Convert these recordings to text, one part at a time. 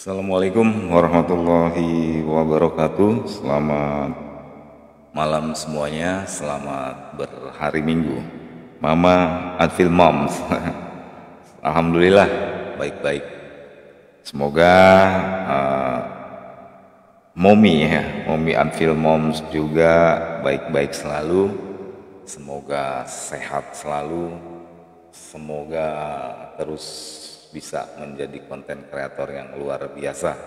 Assalamualaikum warahmatullahi wabarakatuh. Selamat malam semuanya. Selamat berhari Minggu. Mama Adfil Moms. Alhamdulillah baik-baik. Semoga Momi Adfil Moms juga baik-baik selalu. Semoga sehat selalu. Semoga terus bisa menjadi konten kreator yang luar biasa.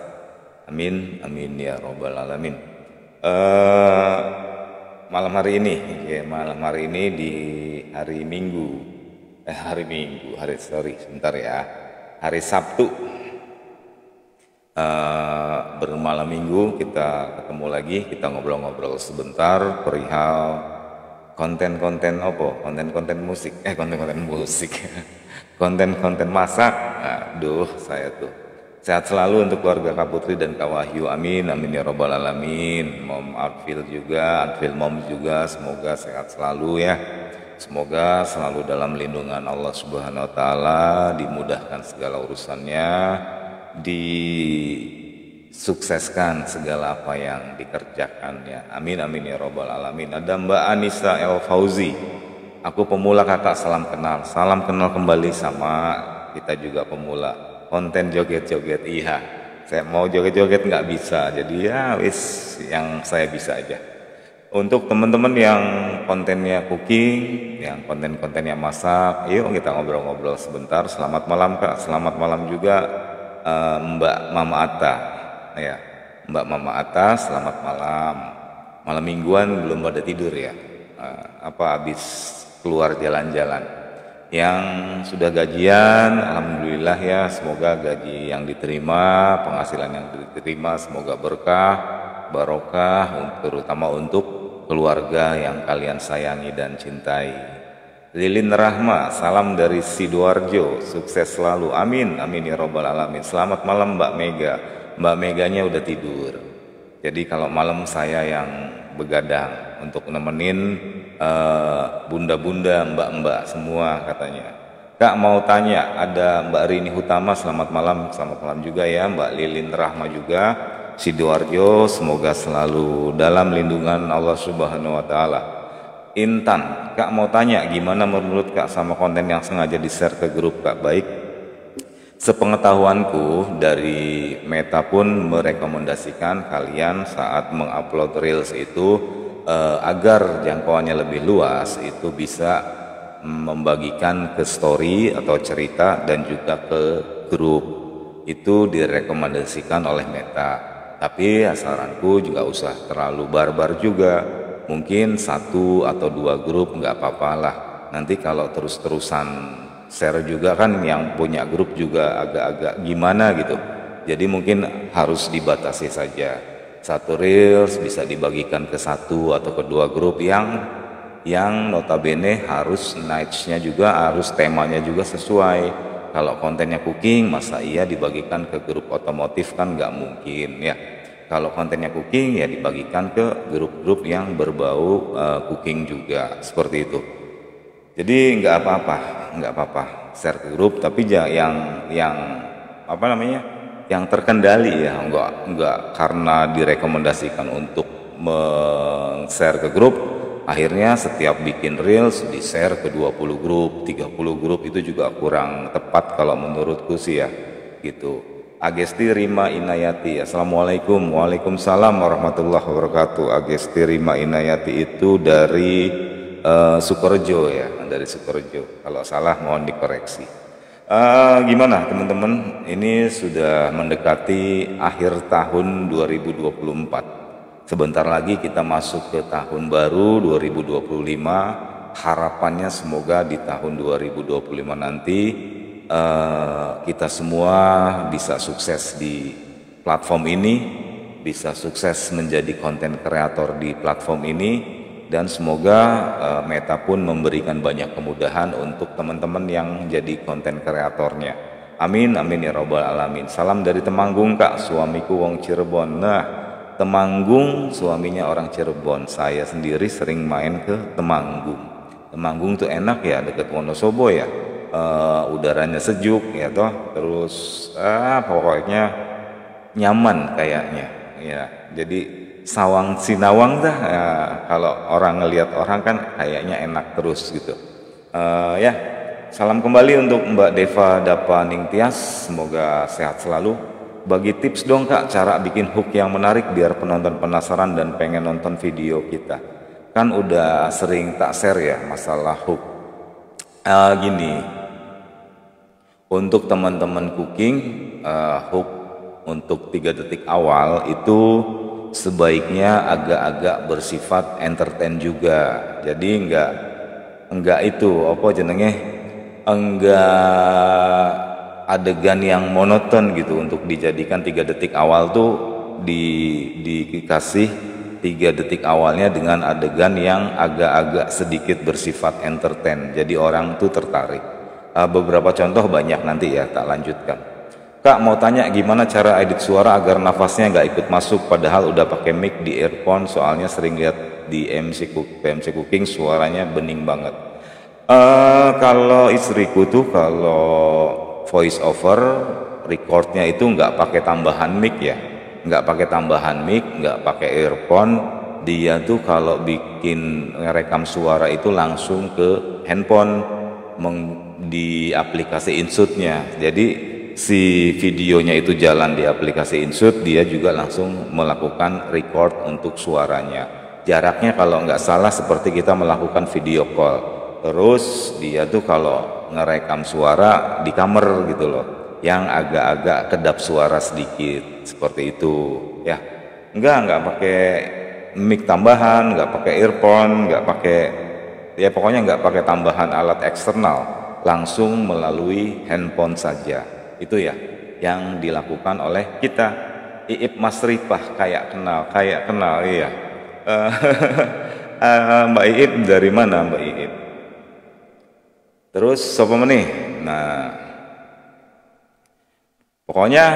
Amin, amin ya robbal alamin. Malam hari ini di hari Minggu, hari Sabtu, bermalam Minggu kita ketemu lagi, kita ngobrol-ngobrol sebentar perihal konten-konten musik konten-konten masak. Aduh, saya tuh sehat selalu untuk keluarga Kak Putri dan Kak Wahyu, amin amin ya robbal alamin. Mom Adfil Mom juga semoga sehat selalu ya, semoga selalu dalam lindungan Allah Subhanahu wa taala, dimudahkan segala urusannya, disukseskan segala apa yang dikerjakannya, amin amin ya robbal alamin. Ada Mbak Anissa El Fauzi, aku pemula kakak, salam kenal kembali. Sama kita juga pemula konten joget-joget. Iya, saya mau joget-joget nggak bisa, jadi ya wis yang saya bisa aja. Untuk teman-teman yang kontennya cooking, yang kontennya masak, yuk kita ngobrol-ngobrol sebentar. Selamat malam Kak, selamat malam juga Mbak Mama Atta. Ya, Mbak Mama Atta, selamat malam. Malam mingguan belum pada tidur ya? Habis keluar jalan-jalan? Yang sudah gajian, alhamdulillah ya, semoga gaji yang diterima, penghasilan yang diterima semoga berkah, barokah, terutama untuk keluarga yang kalian sayangi dan cintai. Lilin Rahma, salam dari Sidoarjo, sukses selalu, amin amin ya robbal alamin. Selamat malam Mbak Mega. Mbak Meganya udah tidur, jadi kalau malam saya yang begadang untuk nemenin bunda-bunda, mbak-mbak semua katanya. Kak mau tanya, ada Mbak Rini Hutama, selamat malam juga ya. Mbak Lilin Rahma juga Sidoarjo, semoga selalu dalam lindungan Allah Subhanahu wa taala. Intan, Kak mau tanya gimana menurut Kak sama konten yang sengaja di-share ke grup Kak? Baik, sepengetahuanku dari Meta pun merekomendasikan kalian saat mengupload Reels itu agar jangkauannya lebih luas itu bisa membagikan ke story atau cerita dan juga ke grup. Itu direkomendasikan oleh Meta. Tapi saranku juga usah terlalu barbar juga. Mungkin 1 atau 2 grup nggak apa-apa lah. Nanti kalau terus-terusan share juga kan yang punya grup juga agak-agak gimana gitu. Jadi mungkin harus dibatasi saja. 1 reels bisa dibagikan ke 1 atau ke 2 grup yang notabene harus niche-nya juga, harus temanya juga sesuai. Kalau kontennya cooking, masa iya dibagikan ke grup otomotif, kan nggak mungkin ya. Kalau kontennya cooking ya dibagikan ke grup-grup yang berbau cooking juga, seperti itu. Jadi nggak apa-apa share ke grup, tapi yang yang terkendali ya, enggak karena direkomendasikan untuk share ke grup, akhirnya setiap bikin reels di-share ke 20 grup, 30 grup, itu juga kurang tepat kalau menurutku sih ya, gitu. Agesti Rima Inayati, assalamualaikum. Waalaikumsalam warahmatullahi wabarakatuh. Agesti Rima Inayati itu dari Sukorejo ya, dari Sukorejo. Kalau salah mohon dikoreksi. Gimana teman-teman, ini sudah mendekati akhir tahun 2024. Sebentar lagi kita masuk ke tahun baru 2025. Harapannya semoga di tahun 2025 nanti kita semua bisa sukses di platform ini, bisa sukses menjadi konten kreator di platform ini, dan semoga Meta pun memberikan banyak kemudahan untuk teman-teman yang jadi konten kreatornya. Amin amin ya robbal alamin. Salam dari Temanggung Kak, suamiku wong Cirebon. Nah, Temanggung suaminya orang Cirebon. Saya sendiri sering main ke Temanggung. Temanggung tuh enak ya, deket Wonosobo ya. Udaranya sejuk ya toh. Terus pokoknya nyaman kayaknya ya. Jadi sawang sinawang dah ya, kalau orang ngelihat orang kan kayaknya enak terus gitu. Ya, salam kembali untuk Mbak Deva Dapa Ningtyas, semoga sehat selalu. Bagi tips dong Kak, cara bikin hook yang menarik biar penonton penasaran dan pengen nonton video kita. Kan udah sering tak share ya masalah hook. Gini, untuk teman-teman cooking, hook untuk 3 detik awal itu sebaiknya agak-agak bersifat entertain juga. Jadi enggak itu apa jenenge, enggak adegan yang monoton gitu untuk dijadikan 3 detik awal tuh dikasih 3 detik awalnya dengan adegan yang agak-agak sedikit bersifat entertain. Jadi orang tuh tertarik. Beberapa contoh banyak nanti ya tak lanjutkan. Kak mau tanya gimana cara edit suara agar nafasnya nggak ikut masuk padahal udah pakai mic di earphone, soalnya sering lihat di PMC Cooking suaranya bening banget. Kalau istriku tuh kalau voice over recordnya itu nggak pakai tambahan mic ya, nggak pakai tambahan mic, nggak pakai earphone. Dia tuh kalau bikin ngerekam suara itu langsung ke handphone di aplikasi InShoot-nya. Jadi si videonya itu jalan di aplikasi InShoot, dia juga langsung melakukan record untuk suaranya. Jaraknya kalau nggak salah seperti kita melakukan video call. Terus dia tuh kalau ngerekam suara di kamar gitu loh, yang agak-agak kedap suara sedikit seperti itu ya. Nggak pakai mic tambahan, nggak pakai earphone, nggak pakai ya pokoknya nggak pakai tambahan alat eksternal, langsung melalui handphone saja. Itu ya yang dilakukan oleh kita. Iip Mas Ripah kayak kenal iya. Mbak Iip dari mana Mbak Iip? Terus siapa meneh? Nah, pokoknya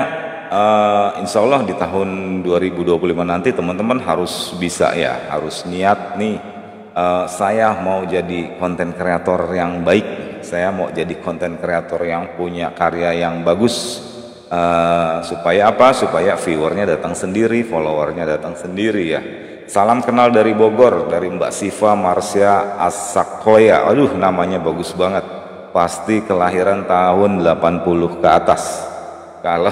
insya Allah di tahun 2025 nanti teman-teman harus bisa ya, harus niat nih. Saya mau jadi konten kreator yang baik, saya mau jadi konten kreator yang punya karya yang bagus. Supaya apa? Supaya viewernya datang sendiri, followernya datang sendiri ya. Salam kenal dari Bogor, dari Mbak Siva Marsya Asakoya. Aduh namanya bagus banget. Pasti kelahiran tahun 80 ke atas. Kalau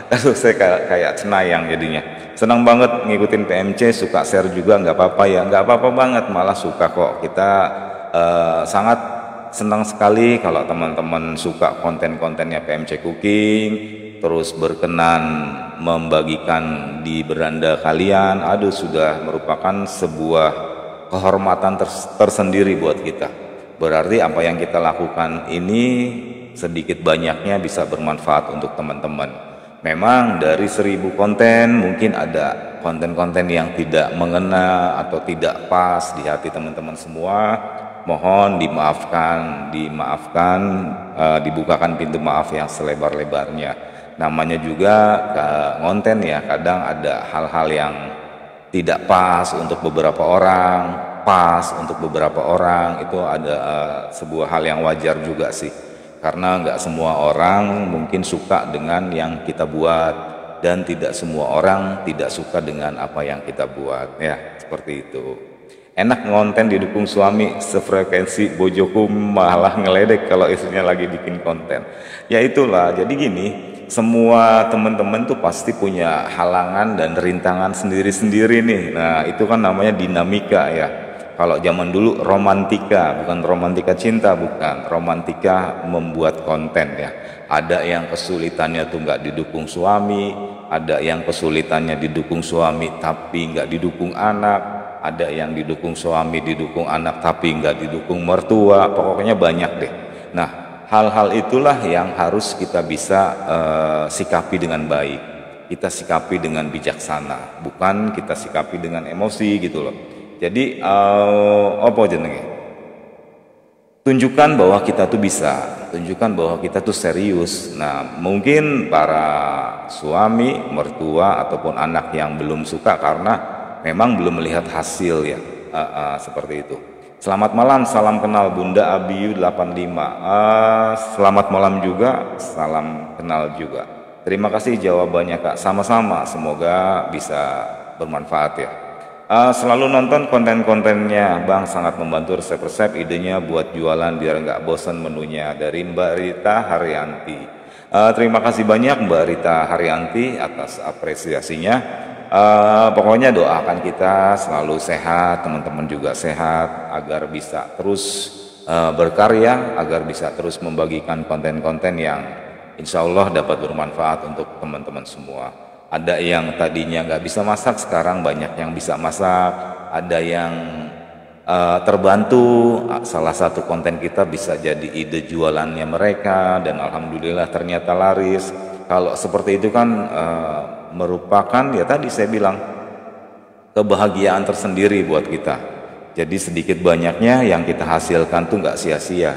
saya kayak cenayang jadinya. Senang banget ngikutin PMC, suka share juga, nggak apa-apa ya. Nggak apa-apa banget, malah suka kok. Kita sangat senang sekali kalau teman-teman suka konten-kontennya PMC Cooking, terus berkenan membagikan di beranda kalian. Aduh sudah merupakan sebuah kehormatan tersendiri buat kita. Berarti apa yang kita lakukan ini sedikit banyaknya bisa bermanfaat untuk teman-teman. Memang dari 1000 konten mungkin ada konten-konten yang tidak mengena atau tidak pas di hati teman-teman semua. Mohon dimaafkan, dibukakan pintu maaf yang selebar-lebarnya. Namanya juga konten ya, kadang ada hal-hal yang tidak pas untuk beberapa orang, pas untuk beberapa orang, itu ada sebuah hal yang wajar juga sih. Karena nggak semua orang mungkin suka dengan yang kita buat, dan tidak semua orang tidak suka dengan apa yang kita buat ya, seperti itu. Enak ngonten didukung suami, sefrekuensi bojoku malah ngeledek kalau istrinya lagi bikin konten. Ya itulah, jadi gini, semua teman-teman tuh pasti punya halangan dan rintangan sendiri-sendiri nih. Nah itu kan namanya dinamika ya. Kalau zaman dulu romantika, bukan romantika cinta, bukan romantika membuat konten ya. Ada yang kesulitannya tuh nggak didukung suami, ada yang kesulitannya didukung suami tapi nggak didukung anak, ada yang didukung suami didukung anak tapi nggak didukung mertua, pokoknya banyak deh. Nah hal-hal itulah yang harus kita bisa sikapi dengan baik, kita sikapi dengan bijaksana, bukan kita sikapi dengan emosi gitu loh. Jadi apa jenenge? Tunjukkan bahwa kita tuh bisa, tunjukkan bahwa kita tuh serius. Nah, mungkin para suami, mertua ataupun anak yang belum suka karena memang belum melihat hasil ya, seperti itu. Selamat malam, salam kenal Bunda Abiyu 85. Selamat malam juga, salam kenal juga. Terima kasih jawabannya Kak. Sama-sama, semoga bisa bermanfaat ya. Selalu nonton konten-kontennya Bang, sangat membantu resep-resep, idenya buat jualan biar nggak bosan menunya. Dari Mbak Rita Haryanti. Terima kasih banyak Mbak Rita Haryanti atas apresiasinya. Pokoknya doakan kita selalu sehat, teman-teman juga sehat, agar bisa terus berkarya, agar bisa terus membagikan konten-konten yang insya Allah dapat bermanfaat untuk teman-teman semua. Ada yang tadinya nggak bisa masak, sekarang banyak yang bisa masak. Ada yang terbantu, salah satu konten kita bisa jadi ide jualannya mereka, dan alhamdulillah ternyata laris. Kalau seperti itu kan merupakan ya tadi saya bilang kebahagiaan tersendiri buat kita. Jadi sedikit banyaknya yang kita hasilkan tuh nggak sia-sia.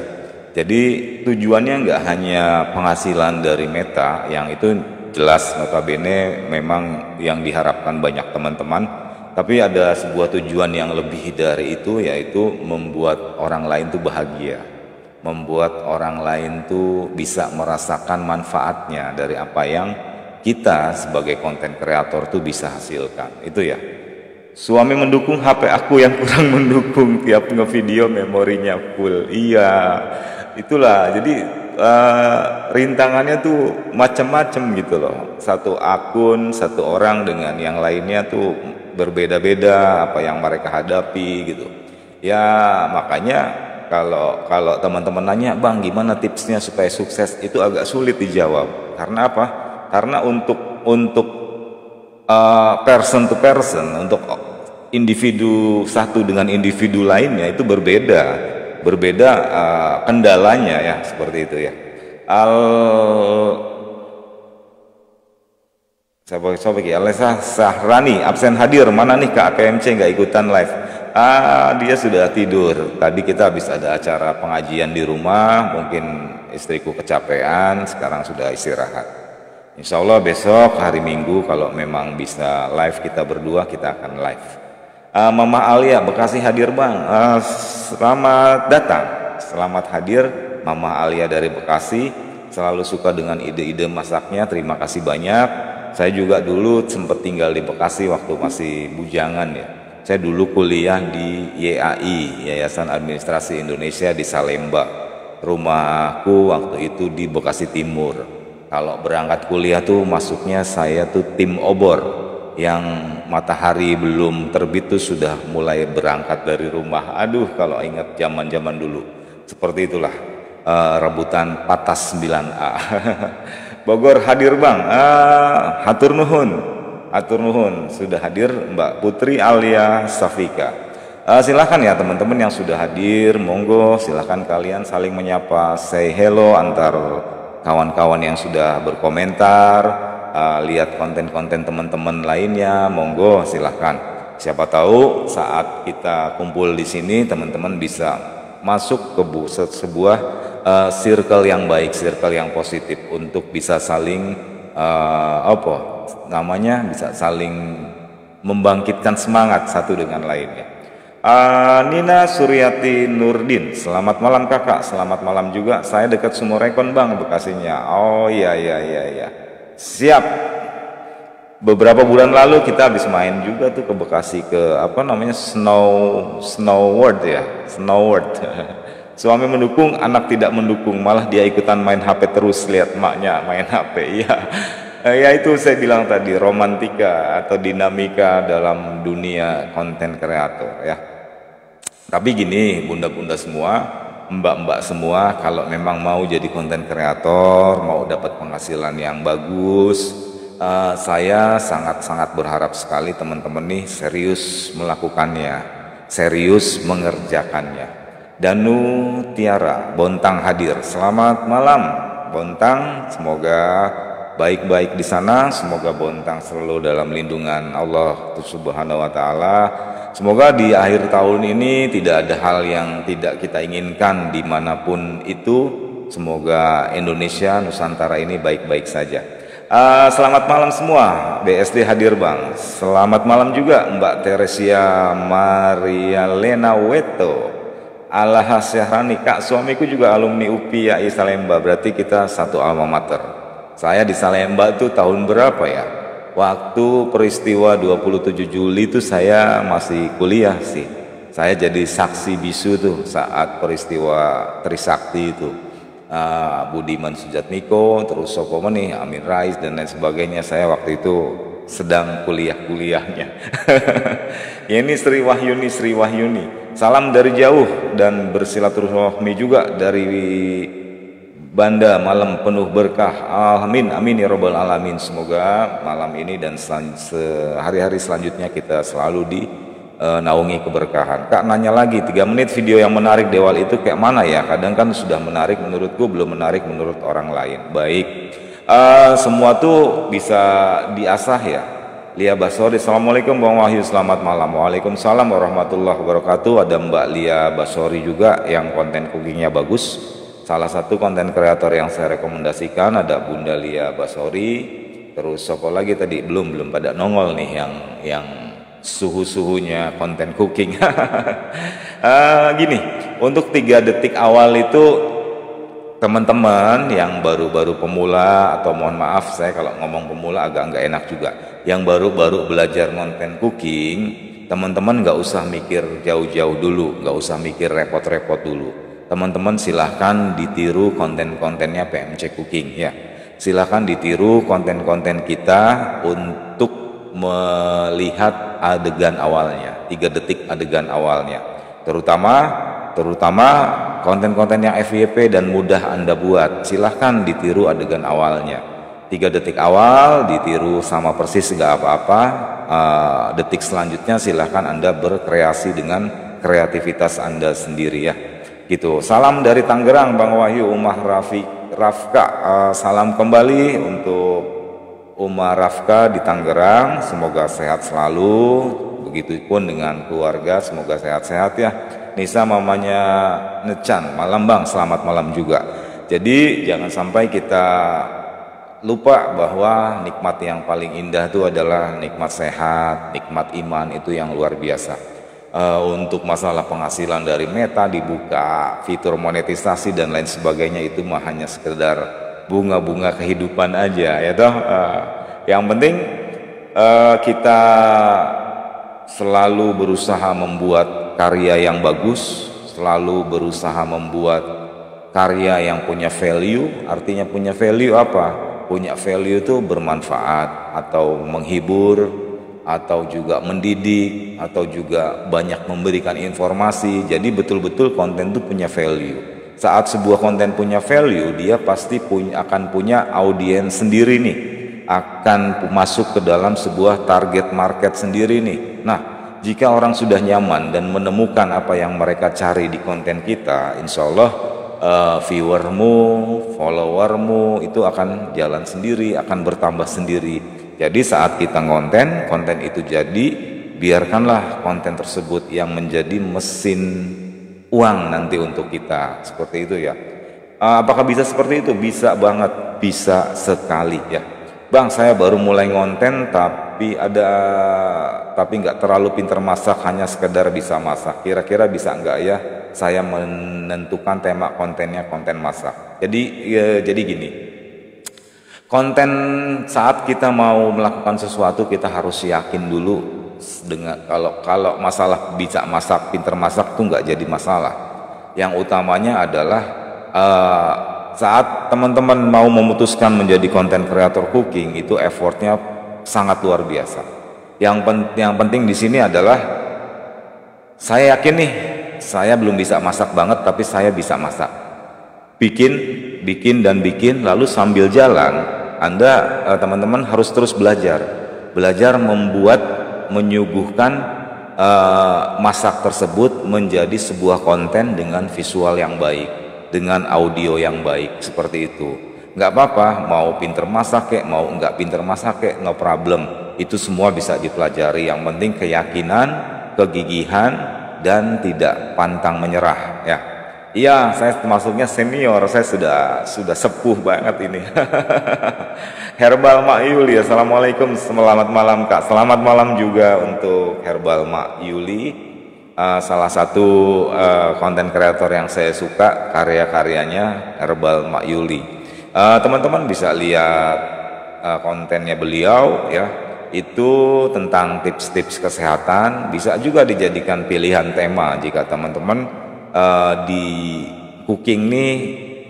Jadi tujuannya nggak hanya penghasilan dari Meta, yang itu jelas notabene memang yang diharapkan banyak teman-teman, tapi ada sebuah tujuan yang lebih dari itu, yaitu membuat orang lain tuh bahagia, membuat orang lain tuh bisa merasakan manfaatnya dari apa yang kita sebagai konten kreator tuh bisa hasilkan. Itu ya. Suami mendukung, HP aku yang kurang mendukung, tiap ngevideo memorinya full. Iya, itulah. Jadi rintangannya tuh macam-macam gitu loh. Satu akun, satu orang dengan yang lainnya tuh berbeda-beda apa yang mereka hadapi gitu. Ya makanya kalau teman-teman nanya, Bang gimana tipsnya supaya sukses, itu agak sulit dijawab. Karena apa? Karena untuk person to person, untuk individu satu dengan individu lainnya itu berbeda kendalanya ya, seperti itu ya. Alesa Sahrani absen hadir, mana nih Kak PMC nggak ikutan live? Dia sudah tidur. Tadi kita habis ada acara pengajian di rumah, mungkin istriku kecapean, sekarang sudah istirahat. Insya Allah besok hari Minggu kalau memang bisa live kita berdua, kita akan live. Mama Alia Bekasi hadir Bang, selamat datang, selamat hadir Mama Alia dari Bekasi, selalu suka dengan ide-ide masaknya, terima kasih banyak. Saya juga dulu sempat tinggal di Bekasi waktu masih bujangan ya. Saya dulu kuliah di YAI, Yayasan Administrasi Indonesia di Salemba. Rumahku waktu itu di Bekasi Timur. Kalau berangkat kuliah tuh masuknya saya tuh tim obor, yang matahari belum terbit tuh sudah mulai berangkat dari rumah. Aduh kalau ingat zaman-zaman dulu, seperti itulah, rebutan patas 9A. Bogor hadir Bang, hatur nuhun sudah hadir Mbak Putri Alia Safika. Silahkan ya teman-teman yang sudah hadir, monggo silahkan kalian saling menyapa, say hello antar kawan-kawan yang sudah berkomentar. Lihat konten-konten teman-teman lainnya, monggo silahkan. Siapa tahu saat kita kumpul di sini teman-teman bisa masuk ke sebuah circle yang baik, circle yang positif, untuk bisa saling bisa saling membangkitkan semangat satu dengan lainnya. Nina Suryati Nurdin, selamat malam kakak. Selamat malam juga, saya dekat Sumurekon Bang, Bekasinya. Oh iya. Siap. Beberapa bulan lalu kita habis main juga tuh ke Bekasi, ke Snow World ya, Snow World. Suami mendukung, anak tidak mendukung, malah dia ikutan main HP terus, lihat maknya main HP. Iya. Ya itu saya bilang tadi, romantika atau dinamika dalam dunia konten kreator ya. Tapi gini, bunda-bunda semua, mbak-mbak semua, kalau memang mau jadi konten kreator, mau dapat penghasilan yang bagus, saya sangat-sangat berharap sekali teman-teman nih serius melakukannya, serius mengerjakannya. Danu Tiara Bontang hadir, selamat malam Bontang, semoga baik-baik di sana, semoga Bontang selalu dalam lindungan Allah Subhanahu wa Ta'ala. Semoga di akhir tahun ini tidak ada hal yang tidak kita inginkan dimanapun itu. Semoga Indonesia, Nusantara ini baik-baik saja. Selamat malam semua, BSD hadir Bang. Selamat malam juga Mbak Teresia Maria Lena Weto, Alaha Syahrani. Kak, suamiku juga alumni UPI YAI Salemba, berarti kita satu alma mater. Saya di Salemba tuh tahun berapa ya? Waktu peristiwa 27 Juli itu saya masih kuliah sih. Saya jadi saksi bisu tuh saat peristiwa Trisakti itu. Budiman Sujatmiko, terus Sopo Menih, Amin Rais dan lain sebagainya. Saya waktu itu sedang kuliahnya. Ya, ini Sri Wahyuni. Salam dari jauh dan bersilaturahmi juga dari Banda, malam penuh berkah. Amin, amin ya robbal alamin. Semoga malam ini dan hari-hari selanjutnya kita selalu dinaungi keberkahan. Kak nanya lagi, 3 menit video yang menarik Dewal itu kayak mana ya? Kadang kan sudah menarik menurutku, belum menarik menurut orang lain. Baik, semua tuh bisa diasah ya. Lia Basori, Assalamualaikum Bang Wahyu, selamat malam. Waalaikumsalam warahmatullahi wabarakatuh. Ada Mbak Lia Basori juga yang konten cookingnya bagus. Salah satu konten kreator yang saya rekomendasikan ada Bunda Lia Basori. Terus siapa lagi tadi? Belum pada nongol nih yang suhu-suhunya konten cooking. Gini, untuk 3 detik awal itu teman-teman yang baru-baru pemula, atau mohon maaf saya kalau ngomong pemula agak nggak enak juga, yang baru-baru belajar konten cooking, teman-teman nggak usah mikir jauh-jauh dulu, nggak usah mikir repot-repot dulu. Teman-teman silahkan ditiru konten-kontennya PMC Cooking ya. Silahkan ditiru konten-konten kita untuk melihat adegan awalnya, 3 detik adegan awalnya. Terutama konten-konten yang FYP dan mudah Anda buat. Silahkan ditiru adegan awalnya. 3 detik awal ditiru sama persis gak apa-apa. Detik selanjutnya silahkan Anda berkreasi dengan kreativitas Anda sendiri ya. Gitu. Salam dari Tangerang Bang Wahyu, Umar Rafka. Salam kembali untuk Umar Rafka di Tangerang. Semoga sehat selalu. Begitupun dengan keluarga, semoga sehat-sehat ya. Nisa mamanya Necan, malam Bang, selamat malam juga. Jadi jangan sampai kita lupa bahwa nikmat yang paling indah itu adalah nikmat sehat, nikmat iman, itu yang luar biasa. Untuk masalah penghasilan dari Meta dibuka, fitur monetisasi dan lain sebagainya itu mah hanya sekedar bunga-bunga kehidupan aja ya toh. Yang penting kita selalu berusaha membuat karya yang bagus, selalu berusaha membuat karya yang punya value. Artinya punya value apa? Punya value itu bermanfaat atau menghibur, atau juga mendidik, atau juga banyak memberikan informasi. Jadi betul-betul konten itu punya value. Saat sebuah konten punya value, dia pasti akan punya audiens sendiri nih, akan masuk ke dalam sebuah target market sendiri nih. Nah, jika orang sudah nyaman dan menemukan apa yang mereka cari di konten kita, insya Allah viewermu, followermu itu akan jalan sendiri, akan bertambah sendiri. Jadi saat kita konten itu jadi, biarkanlah konten tersebut yang menjadi mesin uang nanti untuk kita, seperti itu ya. Apakah bisa seperti itu? Bisa banget, bisa sekali ya. Bang, saya baru mulai ngonten tapi nggak terlalu pinter masak, hanya sekedar bisa masak. Kira-kira bisa nggak ya saya menentukan tema kontennya konten masak? Jadi gini. Konten saat kita mau melakukan sesuatu kita harus yakin dulu dengan kalau masalah bisa masak, pinter masak tuh nggak jadi masalah. Yang utamanya adalah saat teman-teman mau memutuskan menjadi konten kreator cooking, itu effortnya sangat luar biasa. Yang penting di sini adalah saya yakin nih, saya belum bisa masak banget tapi saya bisa masak. Bikin lalu sambil jalan Anda teman-teman harus terus belajar membuat, menyuguhkan masak tersebut menjadi sebuah konten dengan visual yang baik, dengan audio yang baik, seperti itu. Nggak apa-apa, mau pinter masak kek, mau nggak pinter masak kek, no problem. Itu semua bisa dipelajari. Yang penting keyakinan, kegigihan, dan tidak pantang menyerah ya. Iya, saya termasuknya senior, saya sudah sepuh banget ini. Herbal Mak Yuli, Assalamualaikum, selamat malam Kak. Selamat malam juga untuk Herbal Mak Yuli, salah satu konten kreator yang saya suka karya-karyanya Herbal Mak Yuli. Teman-teman bisa lihat kontennya beliau ya, itu tentang tips-tips kesehatan, bisa juga dijadikan pilihan tema jika teman-teman di cooking nih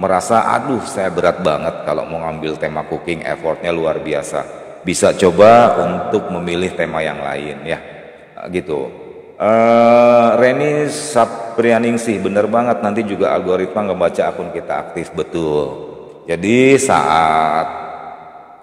merasa aduh saya berat banget kalau mau ngambil tema cooking, effortnya luar biasa, bisa coba untuk memilih tema yang lain ya gitu. Reni Saprianingsih, bener banget, nanti juga algoritma ngebaca akun kita aktif, betul. Jadi saat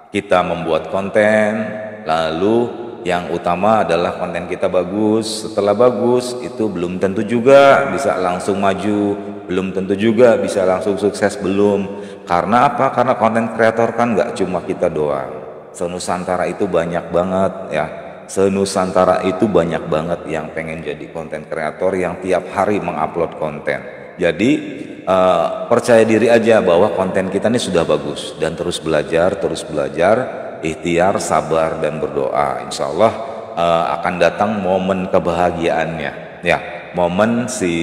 kita membuat konten, lalu yang utama adalah konten kita bagus. Setelah bagus itu belum tentu juga bisa langsung maju, belum tentu juga bisa langsung sukses, belum. Karena apa? Karena konten kreator kan nggak cuma kita doang. Senusantara itu banyak banget ya. Senusantara itu banyak banget yang pengen jadi konten kreator yang tiap hari mengupload konten. Jadi percaya diri aja bahwa konten kita ini sudah bagus, dan terus belajar, ikhtiar, sabar, dan berdoa. Insya Allah akan datang momen kebahagiaannya ya, momen si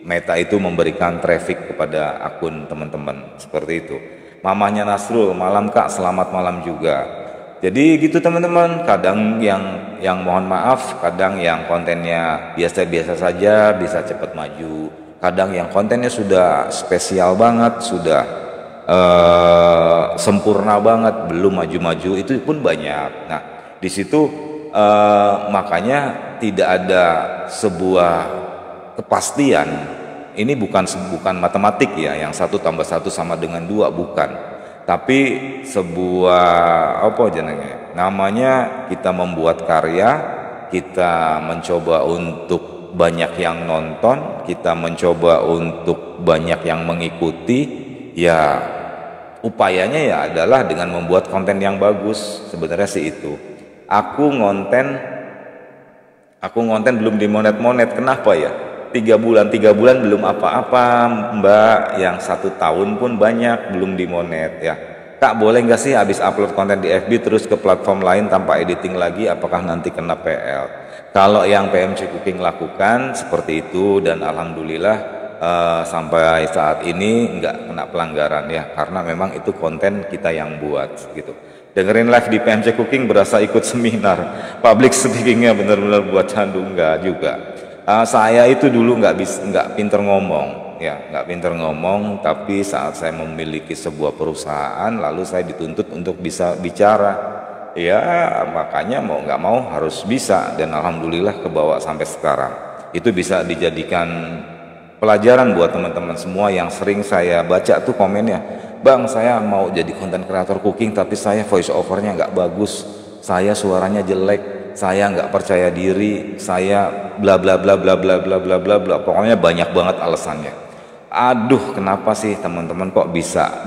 Meta itu memberikan traffic kepada akun teman-teman, seperti itu. Mamanya Nasrul, malam Kak, selamat malam juga. Jadi gitu teman-teman, kadang yang mohon maaf, kadang yang kontennya biasa-biasa saja bisa cepat maju, kadang yang kontennya sudah spesial banget, sudah sempurna banget, belum maju-maju, itu pun banyak. Nah di situ makanya tidak ada sebuah kepastian. Ini bukan matematik ya, yang 1 tambah 1 sama dengan 2, bukan. Tapi sebuah apa namanya, kita membuat karya, kita mencoba untuk banyak yang nonton, kita mencoba untuk banyak yang mengikuti, ya upayanya ya adalah dengan membuat konten yang bagus. Sebenarnya sih itu. Aku ngonten belum dimonet-monet, kenapa ya? 3 bulan belum apa-apa Mbak, yang 1 tahun pun banyak belum dimonet ya. Kak, boleh nggak sih habis upload konten di FB terus ke platform lain tanpa editing lagi, apakah nanti kena PL? Kalau yang PMC Cooking lakukan seperti itu, dan alhamdulillah sampai saat ini nggak kena pelanggaran ya, karena memang itu konten kita yang buat gitu. Dengerin live di PMC Cooking berasa ikut seminar, public speakingnya bener-bener buat candu, enggak juga. Saya itu dulu nggak pinter ngomong ya, nggak pinter ngomong, tapi saat saya memiliki sebuah perusahaan lalu saya dituntut untuk bisa bicara ya, makanya mau nggak mau harus bisa, dan alhamdulillah kebawa sampai sekarang. Itu bisa dijadikan pelajaran buat teman-teman semua yang sering saya baca tuh komennya, Bang saya mau jadi konten kreator cooking tapi saya voice overnya nggak bagus, saya suaranya jelek, saya nggak percaya diri, saya bla bla bla bla bla bla bla bla bla, pokoknya banyak banget alasannya. Aduh, kenapa sih teman-teman kok bisa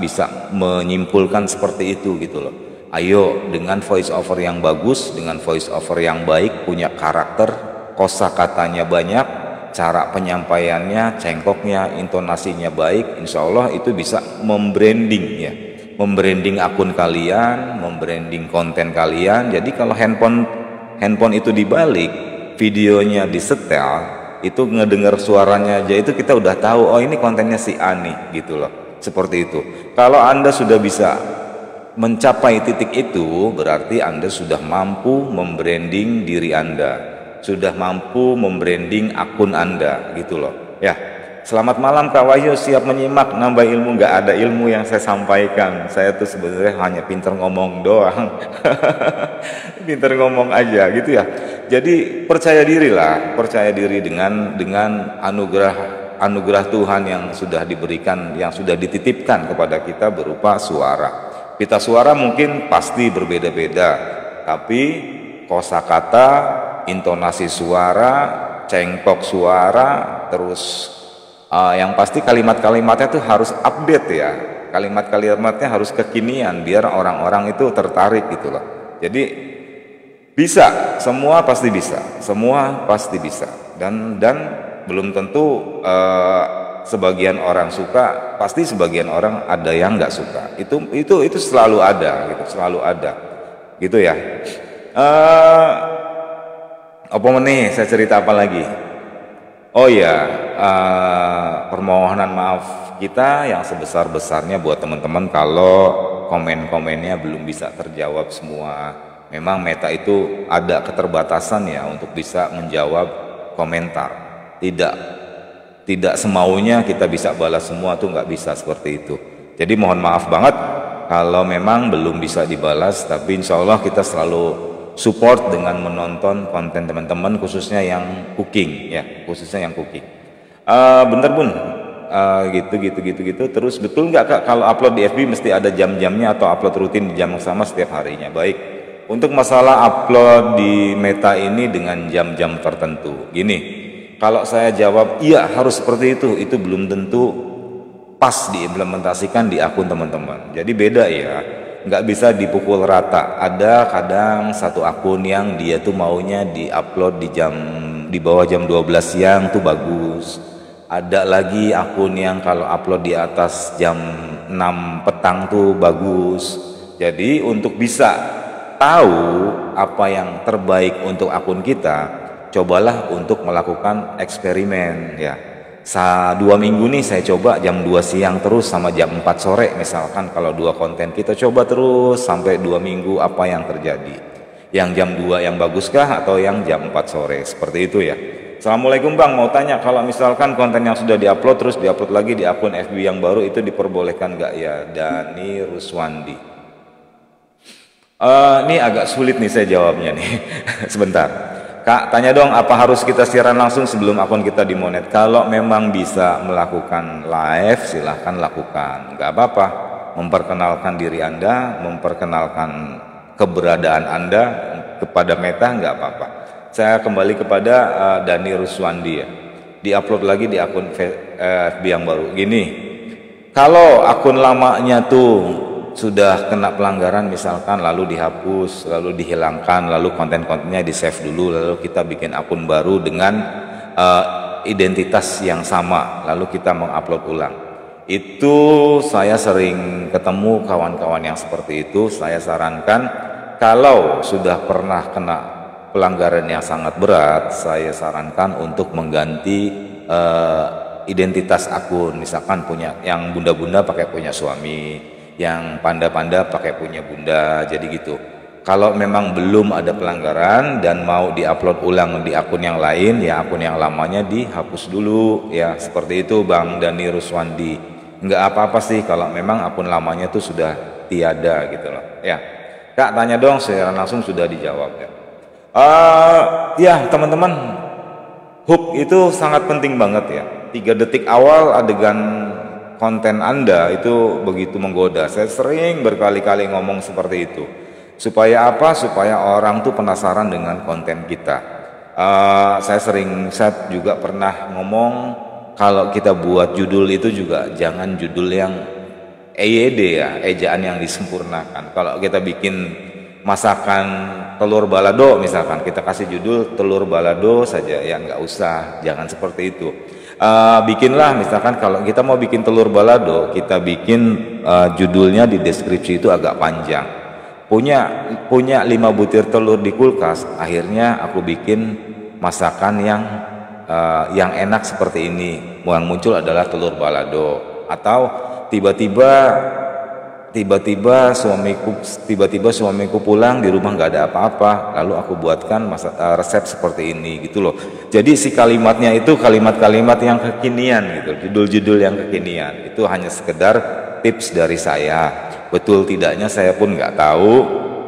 menyimpulkan seperti itu gitu loh. Ayo, dengan voice over yang bagus, dengan voice over yang baik, punya karakter, kosakatanya banyak, cara penyampaiannya, cengkoknya, intonasinya baik, insya Allah itu bisa membranding ya, membranding akun kalian, membranding konten kalian. Jadi kalau handphone itu dibalik, videonya disetel, itu ngedengar suaranya aja itu kita udah tahu, oh ini kontennya si Ani gitu loh, seperti itu. Kalau Anda sudah bisa mencapai titik itu, berarti Anda sudah mampu membranding diri Anda, sudah mampu membranding akun Anda gitu loh ya. Selamat malam Kak Wahyu, siap menyimak, nambah ilmu. Nggak ada ilmu yang saya sampaikan, saya tuh sebenarnya hanya pinter ngomong doang. Pinter ngomong aja gitu ya. Jadi percaya diri dengan anugerah Tuhan yang sudah diberikan, yang sudah dititipkan kepada kita berupa suara. Pita suara mungkin pasti berbeda-beda, tapi kosakata, intonasi suara, cengkok suara, terus yang pasti kalimat-kalimatnya tuh harus update ya, kalimat-kalimatnya harus kekinian biar orang-orang itu tertarik gitu loh. Jadi bisa, semua pasti bisa, dan belum tentu sebagian orang suka, pasti sebagian orang ada yang nggak suka, itu selalu ada gitu ya. Apa nih, saya cerita apa lagi? Oh ya, permohonan maaf kita yang sebesar-besarnya buat teman-teman kalau komen-komennya belum bisa terjawab semua. Memang Meta itu ada keterbatasan ya untuk bisa menjawab komentar. Tidak tidak semaunya kita bisa balas semua tuh, nggak bisa seperti itu. Jadi mohon maaf banget kalau memang belum bisa dibalas, tapi insya Allah kita selalu support dengan menonton konten teman-teman, khususnya yang cooking ya, khususnya yang cooking. Bentar Bun, gitu. Terus betul nggak Kak kalau upload di FB mesti ada jam-jamnya atau upload rutin di jam yang sama setiap harinya? Baik, untuk masalah upload di Meta ini dengan jam-jam tertentu, gini, kalau saya jawab iya harus seperti itu belum tentu pas diimplementasikan di akun teman-teman. Jadi beda ya, nggak bisa dipukul rata. Ada kadang satu akun yang dia tuh maunya diupload di bawah jam 12 siang tuh bagus. Ada lagi akun yang kalau upload di atas jam 6 petang tuh bagus. Jadi untuk bisa tahu apa yang terbaik untuk akun kita, cobalah untuk melakukan eksperimen ya. 2 minggu nih saya coba jam 2 siang terus sama jam 4 sore misalkan, kalau 2 konten kita coba terus sampai 2 minggu, apa yang terjadi, yang jam 2 yang baguskah atau yang jam 4 sore, seperti itu ya. Assalamualaikum Bang, mau tanya kalau misalkan konten yang sudah diupload terus diupload lagi di akun FB yang baru itu diperbolehkan nggak ya? Dani Ruswandi. Ini agak sulit nih saya jawabnya nih. Sebentar Kak, tanya dong, apa harus kita siaran langsung sebelum akun kita dimonet? Kalau memang bisa melakukan live, silahkan lakukan. Nggak apa-apa, memperkenalkan diri Anda, memperkenalkan keberadaan Anda kepada Meta, nggak apa-apa. Saya kembali kepada Dani Ruswandi ya. Di-upload lagi di akun FB yang baru. Gini, kalau akun lamanya tuh sudah kena pelanggaran misalkan, lalu dihapus, lalu dihilangkan, lalu konten-kontennya di save dulu, lalu kita bikin akun baru dengan identitas yang sama, lalu kita mengupload ulang. Itu saya sering ketemu kawan-kawan yang seperti itu. Saya sarankan kalau sudah pernah kena pelanggaran yang sangat berat, saya sarankan untuk mengganti identitas akun. Misalkan punya yang bunda-bunda pakai punya suami, yang panda-panda pakai punya bunda, jadi gitu. Kalau memang belum ada pelanggaran dan mau diupload ulang di akun yang lain, ya akun yang lamanya dihapus dulu ya, seperti itu Bang Dani Ruswandi. Nggak apa-apa sih kalau memang akun lamanya tuh sudah tiada gitu loh ya. Kak, tanya dong, secara langsung sudah dijawab ya. Ya teman-teman, hook itu sangat penting banget ya. 3 detik awal adegan konten Anda itu begitu menggoda. Saya sering berkali-kali ngomong seperti itu. Supaya apa? Supaya orang tuh penasaran dengan konten kita. Saya juga pernah ngomong, kalau kita buat judul itu juga jangan judul yang EYD ya, ejaan yang disempurnakan. Kalau kita bikin masakan telur balado misalkan, kita kasih judul telur balado saja ya, nggak usah, jangan seperti itu. Bikinlah misalkan kalau kita mau bikin telur balado, kita bikin judulnya di deskripsi itu agak panjang. Punya 5 butir telur di kulkas, akhirnya aku bikin masakan yang enak seperti ini. Yang muncul adalah telur balado. Atau tiba-tiba suamiku pulang, di rumah nggak ada apa-apa, lalu aku buatkan resep seperti ini gitu loh. Jadi si kalimatnya itu kalimat-kalimat yang kekinian gitu, judul-judul yang kekinian. Itu hanya sekedar tips dari saya. Betul tidaknya saya pun nggak tahu,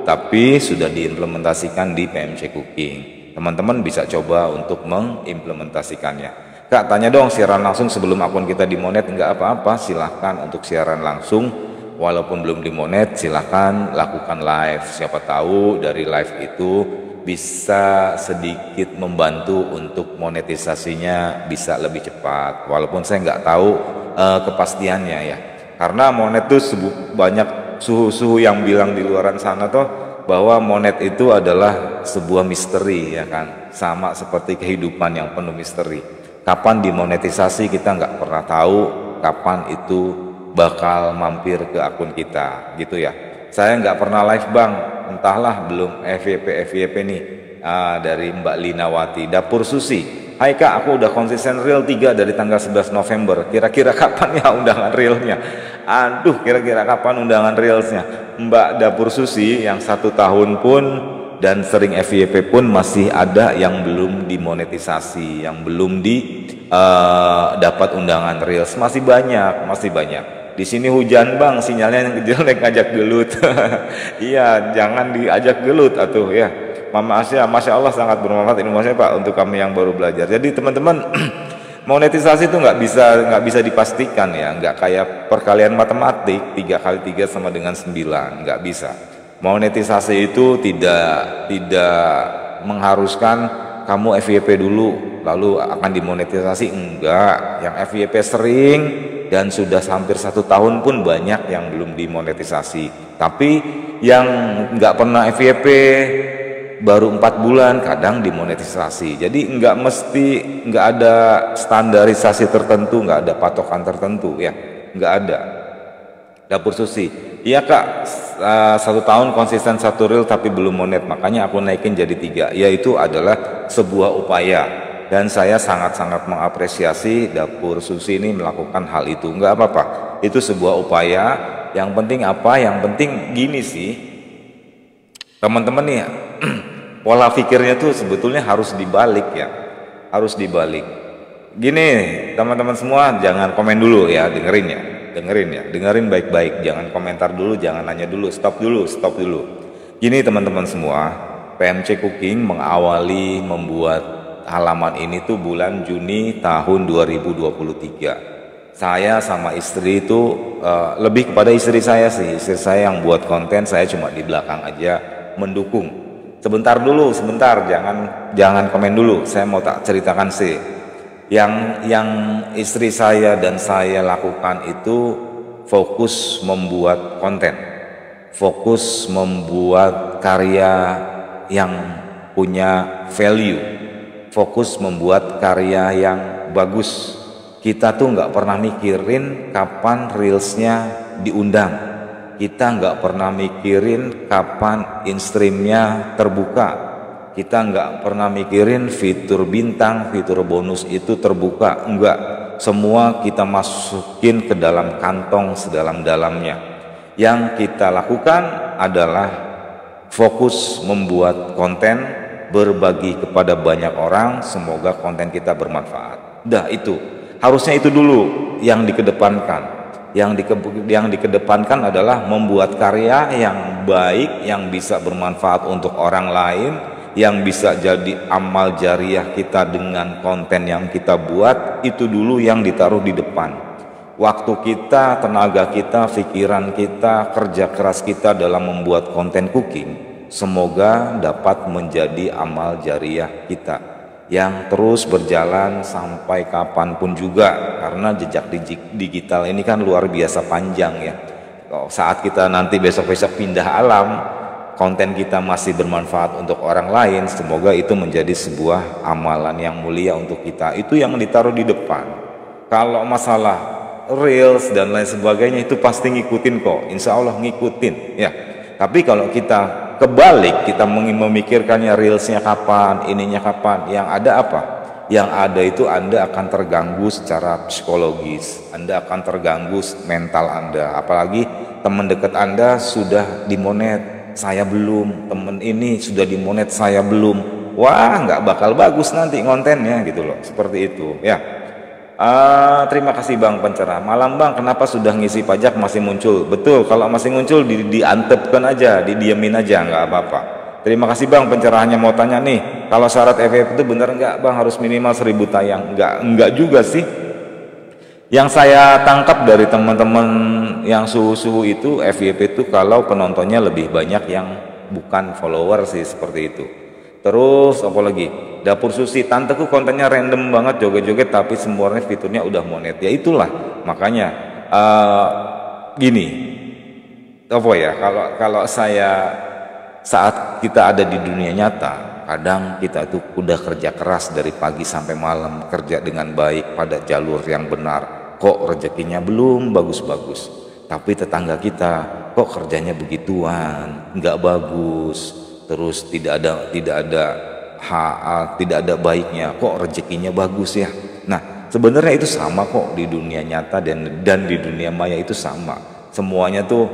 tapi sudah diimplementasikan di PMC Cooking. Teman-teman bisa coba untuk mengimplementasikannya. Kak, tanya dong, siaran langsung sebelum akun kita dimonet? Nggak apa-apa, silahkan untuk siaran langsung. Walaupun belum dimonet, silahkan lakukan live. Siapa tahu dari live itu bisa sedikit membantu untuk monetisasinya bisa lebih cepat. Walaupun saya nggak tahu kepastiannya ya, karena monet itu banyak suhu-suhu yang bilang di luaran sana toh bahwa monet itu adalah sebuah misteri ya kan, sama seperti kehidupan yang penuh misteri. Kapan dimonetisasi kita nggak pernah tahu, kapan itu bakal mampir ke akun kita gitu ya. Saya nggak pernah live Bang, entahlah belum FYP nih dari Mbak Linawati. Dapur Susi, Hai Kak, aku udah konsisten reel 3 dari tanggal 11 November. Kira-kira kapan ya undangan reelnya? Aduh, kira-kira kapan undangan reelsnya? Mbak Dapur Susi yang 1 tahun pun dan sering FYP pun masih ada yang belum dimonetisasi, yang belum dapat undangan reels. Masih banyak, masih banyak. Di sini hujan bang, sinyalnya yang jelek, ngajak gelut. Iya, jangan diajak gelut atuh ya. Mama Asia, Masya Allah sangat bermanfaat informasinya Pak untuk kami yang baru belajar. Jadi teman-teman, monetisasi itu nggak bisa dipastikan ya, nggak kayak perkalian matematik 3 kali 3 sama dengan 9, nggak bisa. Monetisasi itu tidak mengharuskan kamu FYP dulu lalu akan dimonetisasi, enggak. Yang FYP sering dan sudah hampir 1 tahun pun banyak yang belum dimonetisasi. Tapi yang nggak pernah FYP baru 4 bulan kadang dimonetisasi. Jadi nggak ada standarisasi tertentu, nggak ada patokan tertentu ya, nggak ada. Dapur Susi, iya Kak, 1 tahun konsisten 1 reel tapi belum monet, makanya aku naikin jadi 3. Ya itu adalah sebuah upaya dan saya sangat-sangat mengapresiasi Dapur Susi ini melakukan hal itu. Nggak apa-apa, itu sebuah upaya. Yang penting apa? Yang penting gini sih teman-teman nih, pola pikirnya tuh sebetulnya harus dibalik ya, harus dibalik. Gini teman-teman semua, jangan komen dulu ya, dengerin baik-baik, jangan komentar dulu, jangan nanya dulu, stop dulu. Gini teman-teman semua, PMC Cooking mengawali membuat halaman ini tuh bulan Juni tahun 2023. Saya sama istri itu lebih kepada istri saya sih, istri saya yang buat konten, saya cuma di belakang aja mendukung. Sebentar, jangan komen dulu. Saya mau tak ceritakan sih. Yang istri saya dan saya lakukan itu fokus membuat konten, fokus membuat karya yang punya value, fokus membuat karya yang bagus. Kita tuh nggak pernah mikirin kapan reelsnya diundang. Kita nggak pernah mikirin kapan in-streamnya terbuka. Kita nggak pernah mikirin fitur bintang, fitur bonus itu terbuka. Enggak, semua kita masukin ke dalam kantong sedalam-dalamnya. Yang kita lakukan adalah fokus membuat konten, berbagi kepada banyak orang, semoga konten kita bermanfaat. Dah itu, harusnya itu dulu yang dikedepankan. Yang dikedepankan adalah membuat karya yang baik, yang bisa bermanfaat untuk orang lain, yang bisa jadi amal jariah kita dengan konten yang kita buat. Itu dulu yang ditaruh di depan. Waktu kita, tenaga kita, pikiran kita, kerja keras kita dalam membuat konten cooking, semoga dapat menjadi amal jariah kita yang terus berjalan sampai kapanpun juga, karena jejak digital ini kan luar biasa panjang ya. Saat kita nanti besok-besok pindah alam, konten kita masih bermanfaat untuk orang lain, semoga itu menjadi sebuah amalan yang mulia untuk kita. Itu yang ditaruh di depan. Kalau masalah reels dan lain sebagainya itu pasti ngikutin kok, insya Allah ngikutin ya. Tapi kalau kita kebalik, kita memikirkannya reelsnya kapan, ininya kapan, yang ada apa? Yang ada itu Anda akan terganggu secara psikologis, Anda akan terganggu mental Anda. Apalagi teman dekat Anda sudah dimonet, saya belum, teman ini sudah dimonet, saya belum. Wah, nggak bakal bagus nanti kontennya gitu loh, seperti itu ya. Terima kasih Bang pencerah. Malam Bang, kenapa sudah ngisi pajak masih muncul? Betul, kalau masih muncul diantepkan aja, didiemin aja, nggak apa-apa. Terima kasih Bang pencerahannya. Mau tanya nih, kalau syarat FYP itu benar nggak Bang harus minimal 1000 tayang? Nggak juga sih. Yang saya tangkap dari teman-teman yang suhu-suhu itu, FYP itu kalau penontonnya lebih banyak yang bukan follower sih, seperti itu. Terus apalagi Dapur Susi, tanteku kontennya random banget, joget-joget tapi semuanya fiturnya udah monet. Ya itulah makanya gini, apa ya, kalau saya saat kita ada di dunia nyata, kadang kita tuh udah kerja keras dari pagi sampai malam, kerja dengan baik pada jalur yang benar, kok rezekinya belum bagus-bagus. Tapi tetangga kita kok kerjanya begituan, nggak bagus. Terus tidak ada tidak ada baiknya, kok rezekinya bagus ya. Nah, sebenarnya itu sama kok di dunia nyata dan di dunia maya itu sama. Semuanya tuh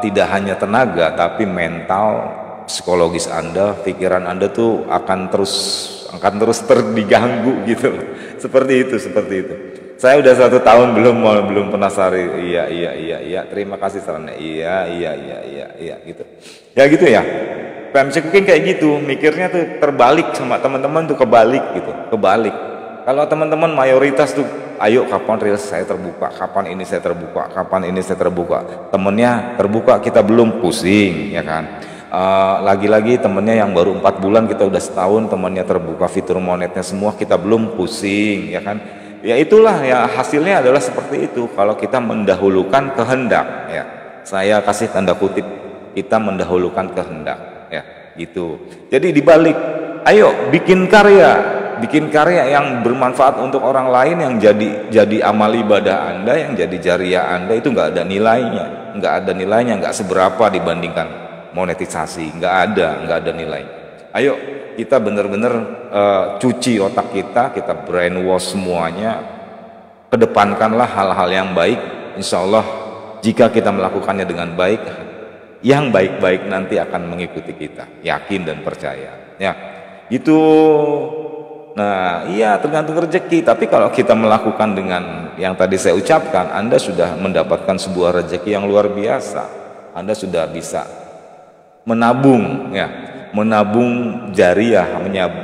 tidak hanya tenaga, tapi mental, psikologis Anda, pikiran Anda tuh akan terus terdiganggu gitu. Seperti itu. Saya udah 1 tahun belum pernah sehari. Iya. Terima kasih sarannya. Iya gitu. Ya gitu ya. PMC Cooking kayak gitu, mikirnya tuh terbalik sama teman-teman tuh, kebalik gitu, kebalik. Kalau teman-teman mayoritas tuh, ayo kapan reels saya terbuka, kapan ini saya terbuka, temennya terbuka, kita belum, pusing ya kan. Lagi-lagi temennya yang baru 4 bulan, kita udah setahun, temennya terbuka fitur monetnya semua, kita belum, pusing ya kan. Ya itulah ya, hasilnya adalah seperti itu kalau kita mendahulukan kehendak ya. Saya kasih tanda kutip, kita mendahulukan kehendak ya gitu. Jadi dibalik, ayo bikin karya yang bermanfaat untuk orang lain, yang jadi amal ibadah Anda, yang jadi jariah Anda, itu nggak ada nilainya, nggak seberapa dibandingkan monetisasi, nggak ada nilai. Ayo kita benar-benar cuci otak kita brainwash semuanya, kedepankanlah hal-hal yang baik. Insya Allah jika kita melakukannya dengan baik, yang baik-baik nanti akan mengikuti kita, yakin dan percaya ya itu. Nah iya, tergantung rezeki, tapi kalau kita melakukan dengan yang tadi saya ucapkan, Anda sudah mendapatkan sebuah rezeki yang luar biasa. Anda sudah bisa menabung ya, menabung jariah,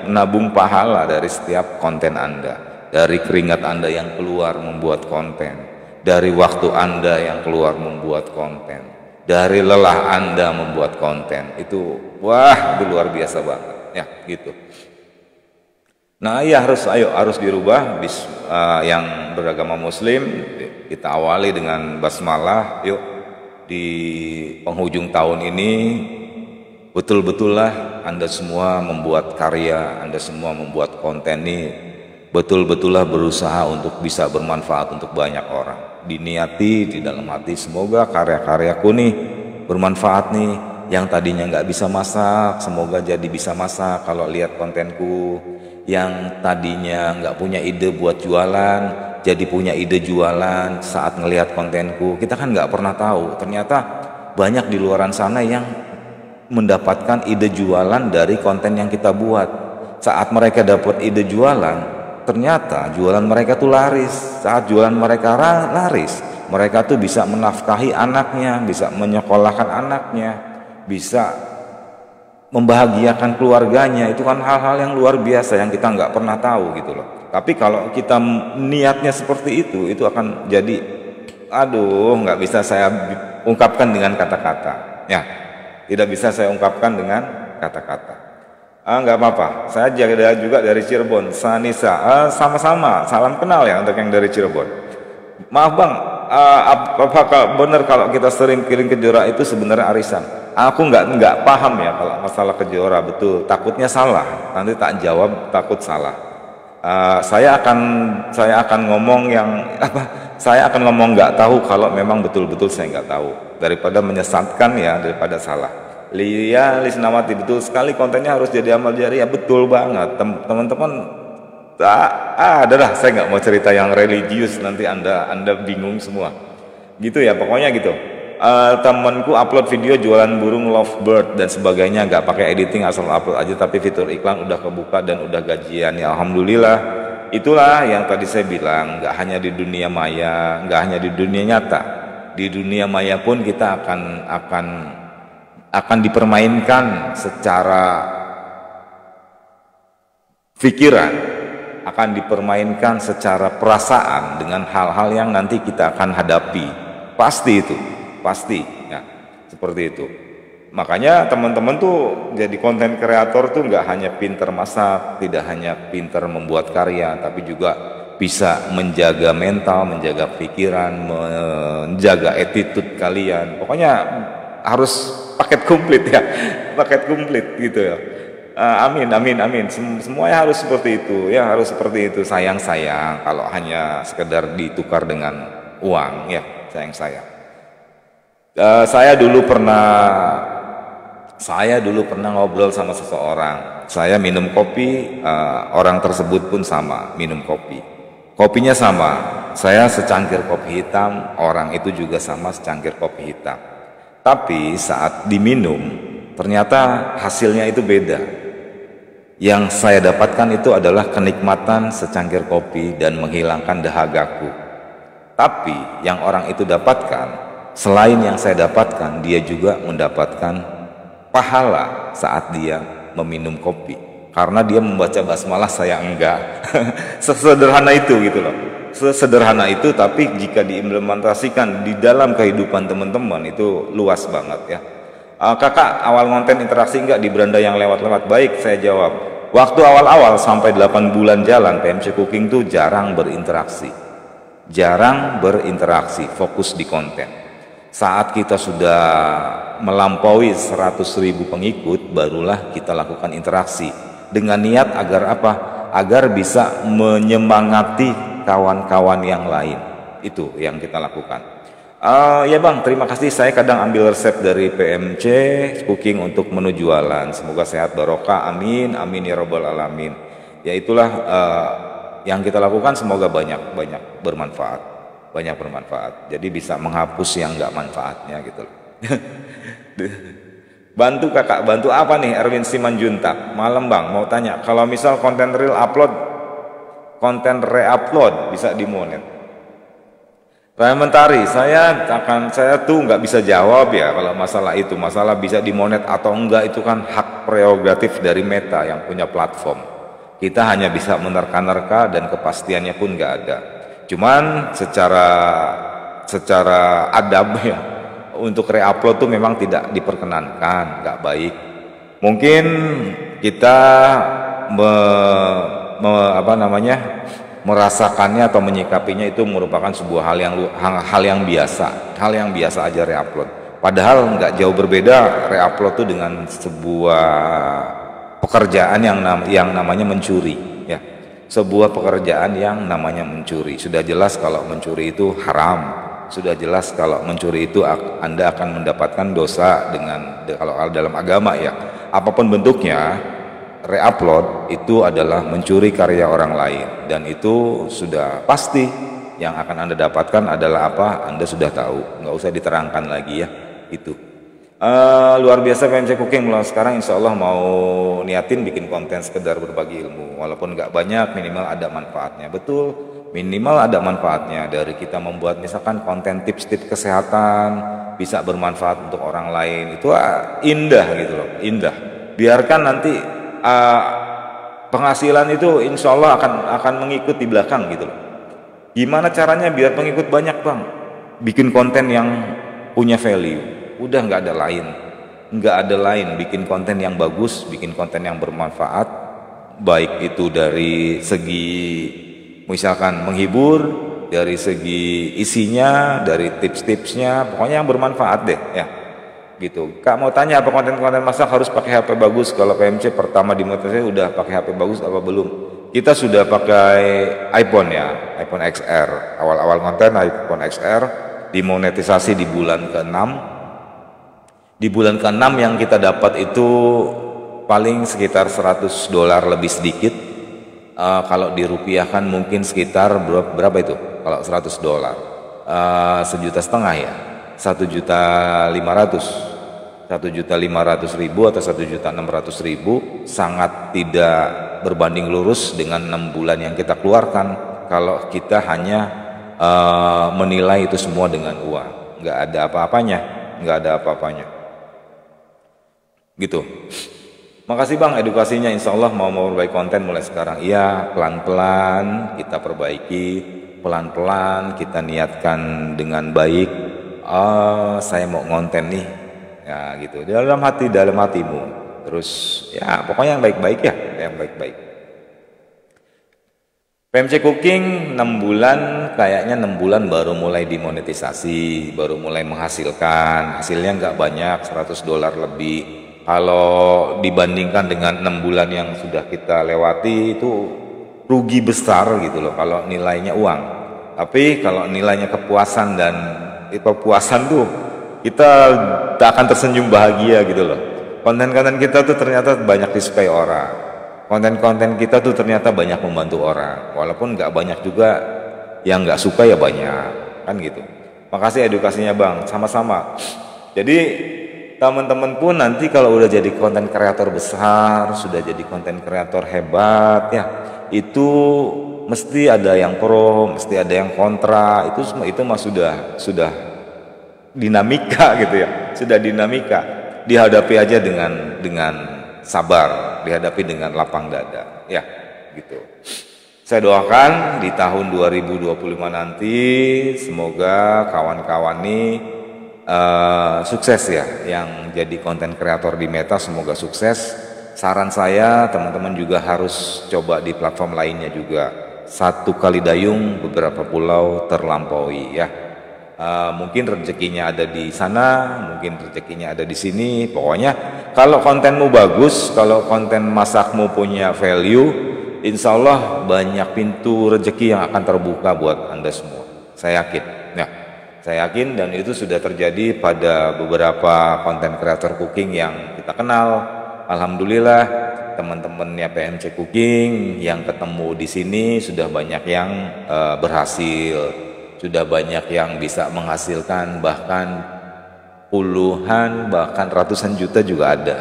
menabung pahala dari setiap konten Anda, dari keringat Anda yang keluar membuat konten, dari waktu Anda yang keluar membuat konten, dari lelah Anda membuat konten. Itu wah, itu luar biasa banget ya gitu. Nah ya harus dirubah. Yang beragama muslim, kita awali dengan basmalah. Yuk di penghujung tahun ini betul-betullah Anda semua membuat karya, Anda semua membuat konten ini betul-betullah berusaha untuk bisa bermanfaat untuk banyak orang. Diniati di dalam hati, semoga karya-karyaku nih bermanfaat nih. Yang tadinya nggak bisa masak, semoga jadi bisa masak kalau lihat kontenku. Yang tadinya nggak punya ide buat jualan, jadi punya ide jualan saat ngelihat kontenku. Kita kan nggak pernah tahu, ternyata banyak di luaran sana yang mendapatkan ide jualan dari konten yang kita buat. Saat mereka dapat ide jualan, ternyata jualan mereka tuh laris. Saat jualan mereka laris, mereka tuh bisa menafkahi anaknya, bisa menyekolahkan anaknya, bisa membahagiakan keluarganya. Itu kan hal-hal yang luar biasa yang kita nggak pernah tahu gitu loh. Tapi kalau kita niatnya seperti itu akan jadi, aduh, nggak bisa saya ungkapkan dengan kata-kata ya, tidak bisa saya ungkapkan dengan kata-kata. Nggak apa-apa, saya juga dari Cirebon, Sanisa, sama-sama, salam kenal ya untuk yang dari Cirebon. Maaf bang, apakah benar kalau kita sering kirim kejora itu sebenarnya arisan? Aku nggak paham ya kalau masalah kejora, betul. Takutnya salah, nanti tak jawab, takut salah. Saya akan ngomong yang apa? Saya akan ngomong nggak tahu kalau memang betul-betul saya nggak tahu, daripada menyesatkan ya, daripada salah. Lisnawati, betul sekali, kontennya harus jadi amal jariah, betul banget teman-teman. Adalah saya nggak mau cerita yang religius, nanti anda bingung semua gitu ya, pokoknya gitu. Temanku upload video jualan burung lovebird dan sebagainya, nggak pakai editing, asal upload aja, tapi fitur iklan udah kebuka dan udah gajian ya, alhamdulillah. Itulah yang tadi saya bilang, nggak hanya di dunia maya, nggak hanya di dunia nyata, di dunia maya pun kita akan dipermainkan secara pikiran, akan dipermainkan secara perasaan dengan hal-hal yang nanti kita akan hadapi. Pasti ya, seperti itu. Makanya teman-teman tuh jadi konten kreator tuh nggak hanya pinter masak, tidak hanya pinter membuat karya, tapi juga bisa menjaga mental, menjaga pikiran, menjaga attitude kalian. Pokoknya harus paket komplit ya, paket komplit gitu ya. Amin. Semuanya harus seperti itu ya, harus seperti itu. Sayang kalau hanya sekedar ditukar dengan uang ya, sayang. Saya dulu pernah Saya dulu pernah ngobrol sama seseorang. Saya minum kopi, orang tersebut pun sama minum kopi. Kopinya sama. Saya secangkir kopi hitam, orang itu juga sama secangkir kopi hitam. Tapi saat diminum, ternyata hasilnya itu beda. Yang saya dapatkan itu adalah kenikmatan secangkir kopi dan menghilangkan dahagaku. Tapi yang orang itu dapatkan, selain yang saya dapatkan, dia juga mendapatkan pahala saat dia meminum kopi, karena dia membaca basmalah, saya enggak. Sesederhana itu gitu loh, sesederhana itu, tapi jika diimplementasikan di dalam kehidupan teman-teman itu luas banget ya. Kakak awal konten interaksi enggak di beranda yang lewat-lewat? Baik, saya jawab, waktu awal-awal sampai 8 bulan jalan PMC Cooking tuh jarang berinteraksi, fokus di konten. Saat kita sudah melampaui 100.000 pengikut, barulah kita lakukan interaksi dengan niat agar apa? Agar bisa menyemangati kawan-kawan yang lain. Itu yang kita lakukan. Ya bang, terima kasih. Saya kadang ambil resep dari PMC Cooking untuk menu jualan. Semoga sehat barokah, amin, amin ya robbal alamin. Ya itulah yang kita lakukan, semoga banyak bermanfaat. Jadi bisa menghapus yang nggak manfaatnya gitu loh. Bantu kakak, bantu apa nih? Erwin Simanjuntak. Malam bang, mau tanya, kalau misal konten real upload, konten re-upload bisa dimonet? Mentari, saya tuh nggak bisa jawab ya kalau masalah itu. Masalah bisa dimonet atau enggak itu kan hak prerogatif dari Meta yang punya platform. Kita hanya bisa menerka-nerka dan kepastiannya pun nggak ada. Cuman secara adab ya, untuk re-upload tuh memang tidak diperkenankan, nggak baik. Mungkin kita merasakannya atau menyikapinya itu merupakan sebuah hal yang biasa aja re-upload. Padahal nggak jauh berbeda re-upload tuh dengan sebuah pekerjaan yang namanya mencuri ya. Sebuah pekerjaan yang namanya mencuri. Sudah jelas kalau mencuri itu haram. Sudah jelas kalau mencuri itu Anda akan mendapatkan dosa kalau dalam agama ya. Apapun bentuknya, re-upload itu adalah mencuri karya orang lain, dan itu sudah pasti yang akan Anda dapatkan adalah apa? Anda sudah tahu, nggak usah diterangkan lagi ya. Itu luar biasa PMC Cooking. Mulai sekarang insya Allah mau niatin bikin konten sekedar berbagi ilmu, walaupun nggak banyak, minimal ada manfaatnya. Betul, minimal ada manfaatnya. Dari kita membuat misalkan konten tips-tips kesehatan bisa bermanfaat untuk orang lain, itu indah gitu loh, indah. Biarkan nanti penghasilan itu insya Allah akan mengikut di belakang gitu loh. Gimana caranya biar pengikut banyak bang? Bikin konten yang punya value. Udah nggak ada lain, bikin konten yang bagus, bikin konten yang bermanfaat, baik itu dari segi misalkan menghibur, dari segi isinya, dari tips-tipsnya, pokoknya yang bermanfaat deh ya. Gitu. Kak mau tanya, apa konten-konten masak harus pakai HP bagus? Kalau PMC pertama dimonetisasi udah pakai HP bagus apa belum? Kita sudah pakai iPhone ya, iPhone XR. Awal-awal konten iPhone XR dimonetisasi di bulan ke-6. Di bulan ke-6 yang kita dapat itu paling sekitar $100 lebih sedikit. Kalau dirupiahkan mungkin sekitar berapa itu? Kalau $100 1,5 juta ya, 1.500.000 atau 1.600.000, sangat tidak berbanding lurus dengan 6 bulan yang kita keluarkan. Kalau kita hanya menilai itu semua dengan uang, nggak ada apa-apanya. Gitu. Makasih bang edukasinya, insya Allah mau memperbaiki konten mulai sekarang. Iya, pelan-pelan kita perbaiki, pelan-pelan kita niatkan dengan baik. Saya mau ngonten nih, ya gitu, dalam hatimu. Terus ya pokoknya yang baik-baik ya, yang baik-baik. PMC Cooking 6 bulan, kayaknya 6 bulan baru mulai dimonetisasi, baru mulai menghasilkan. Hasilnya nggak banyak, $100 lebih. Kalau dibandingkan dengan 6 bulan yang sudah kita lewati, itu rugi besar gitu loh kalau nilainya uang. Tapi kalau nilainya kepuasan, dan kepuasan tuh kita tak akan tersenyum bahagia gitu loh. Konten-konten kita tuh ternyata banyak disukai orang. Konten-konten kita tuh ternyata banyak membantu orang. Walaupun nggak banyak juga yang nggak suka ya banyak, kan gitu. Makasih edukasinya Bang, sama-sama. Jadi teman-teman pun nanti kalau udah jadi konten kreator besar, sudah jadi konten kreator hebat ya, itu mesti ada yang pro, mesti ada yang kontra. Itu mah sudah dinamika gitu ya, sudah dinamika. Dihadapi aja dengan sabar, dihadapi dengan lapang dada ya, gitu. Saya doakan di tahun 2025 nanti semoga kawan-kawan ini sukses ya, yang jadi konten kreator di Meta semoga sukses. Saran saya teman-teman juga harus coba di platform lainnya juga. Satu kali dayung beberapa pulau terlampaui ya. Mungkin rezekinya ada di sana, mungkin rezekinya ada di sini. Pokoknya kalau kontenmu bagus, kalau konten masakmu punya value, insya Allah banyak pintu rezeki yang akan terbuka buat Anda semua. Saya yakin ya. Saya yakin, dan itu sudah terjadi pada beberapa konten kreator cooking yang kita kenal. Alhamdulillah teman-temannya PMC Cooking yang ketemu di sini sudah banyak yang berhasil. Sudah banyak yang bisa menghasilkan bahkan puluhan bahkan ratusan juta juga ada.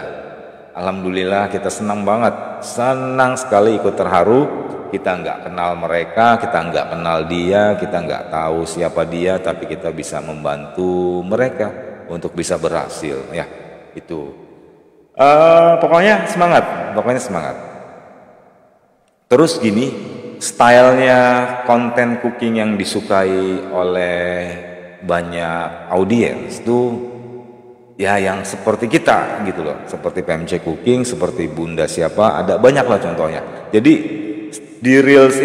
Alhamdulillah kita senang banget, senang sekali, ikut terharu. Kita nggak kenal mereka, kita nggak kenal dia, kita nggak tahu siapa dia, tapi kita bisa membantu mereka untuk bisa berhasil ya. Itu pokoknya semangat. Terus gini, stylenya konten cooking yang disukai oleh banyak audiens tuh ya yang seperti kita gitu loh, seperti PMC Cooking, seperti Bunda siapa, ada banyak lah contohnya. Jadi di reels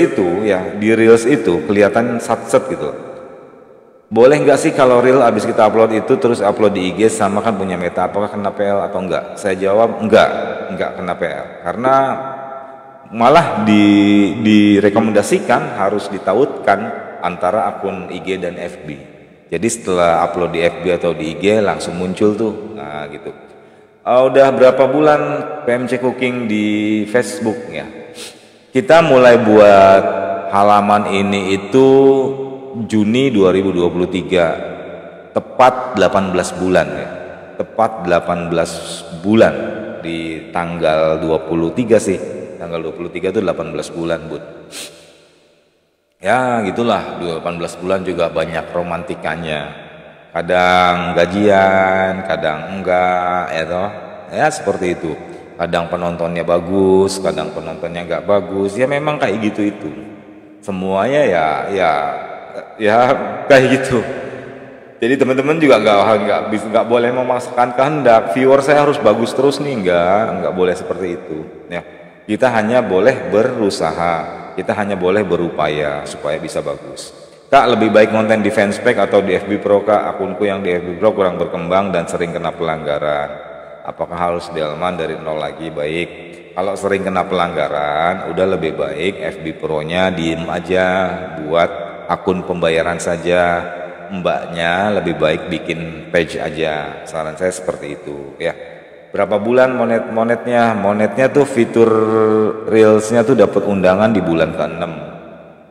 itu kelihatan satset gitu. Boleh nggak sih kalau reel abis kita upload itu terus upload di IG sama kan punya Meta, apakah kena PL atau enggak? Saya jawab enggak kena PL, karena malah direkomendasikan harus ditautkan antara akun IG dan FB. Jadi setelah upload di FB atau di IG langsung muncul tuh, nah gitu. Udah berapa bulan PMC Cooking di Facebook ya? Kita mulai buat halaman ini itu Juni 2023, tepat 18 bulan ya. Tepat 18 bulan di tanggal 23 sih. Tanggal 23 itu 18 bulan, Bud. Ya gitulah, 18 bulan juga banyak romantikanya. Kadang gajian, kadang enggak, ya toh. Ya seperti itu. Kadang penontonnya bagus, kadang penontonnya enggak bagus. Ya memang kayak gitu itu. Semuanya ya kayak gitu. Jadi teman-teman juga nggak boleh memaksakan kehendak. Viewer saya harus bagus terus nih, enggak boleh seperti itu. Ya. Kita hanya boleh berusaha, kita hanya boleh berupaya supaya bisa bagus. Kak, lebih baik konten di fanspage atau di FB Pro Kak? Akunku yang di FB Pro kurang berkembang dan sering kena pelanggaran. Apakah harus delman dari nol lagi? Baik, kalau sering kena pelanggaran, udah lebih baik FB Pro-nya diem aja, buat akun pembayaran saja. Mbaknya lebih baik bikin page aja. Saran saya seperti itu ya. Berapa bulan monetnya tuh fitur reelsnya tuh dapat undangan di bulan ke-6.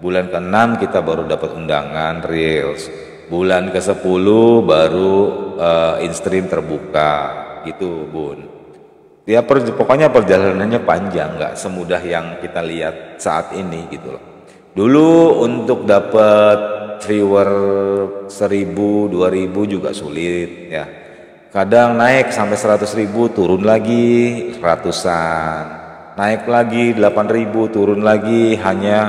Bulan ke-6 kita baru dapat undangan reels. Bulan ke-10 baru in-stream terbuka gitu, Bun. Ya pokoknya perjalanannya panjang, nggak semudah yang kita lihat saat ini gitu loh. Dulu untuk dapat viewer 1000, 2000 juga sulit ya. Kadang naik sampai 100.000, turun lagi ratusan, naik lagi 8.000, turun lagi hanya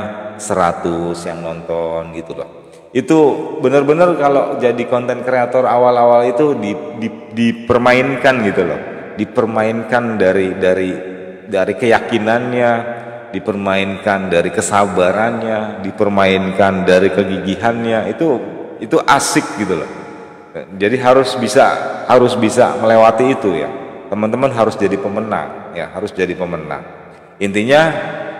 100 yang nonton gitu loh. Itu benar-benar kalau jadi konten kreator awal-awal itu dipermainkan gitu loh, dipermainkan dari keyakinannya, dipermainkan dari kesabarannya, dipermainkan dari kegigihannya. Itu asik gitu loh. Jadi harus bisa melewati itu ya. Teman-teman harus jadi pemenang ya, harus jadi pemenang. Intinya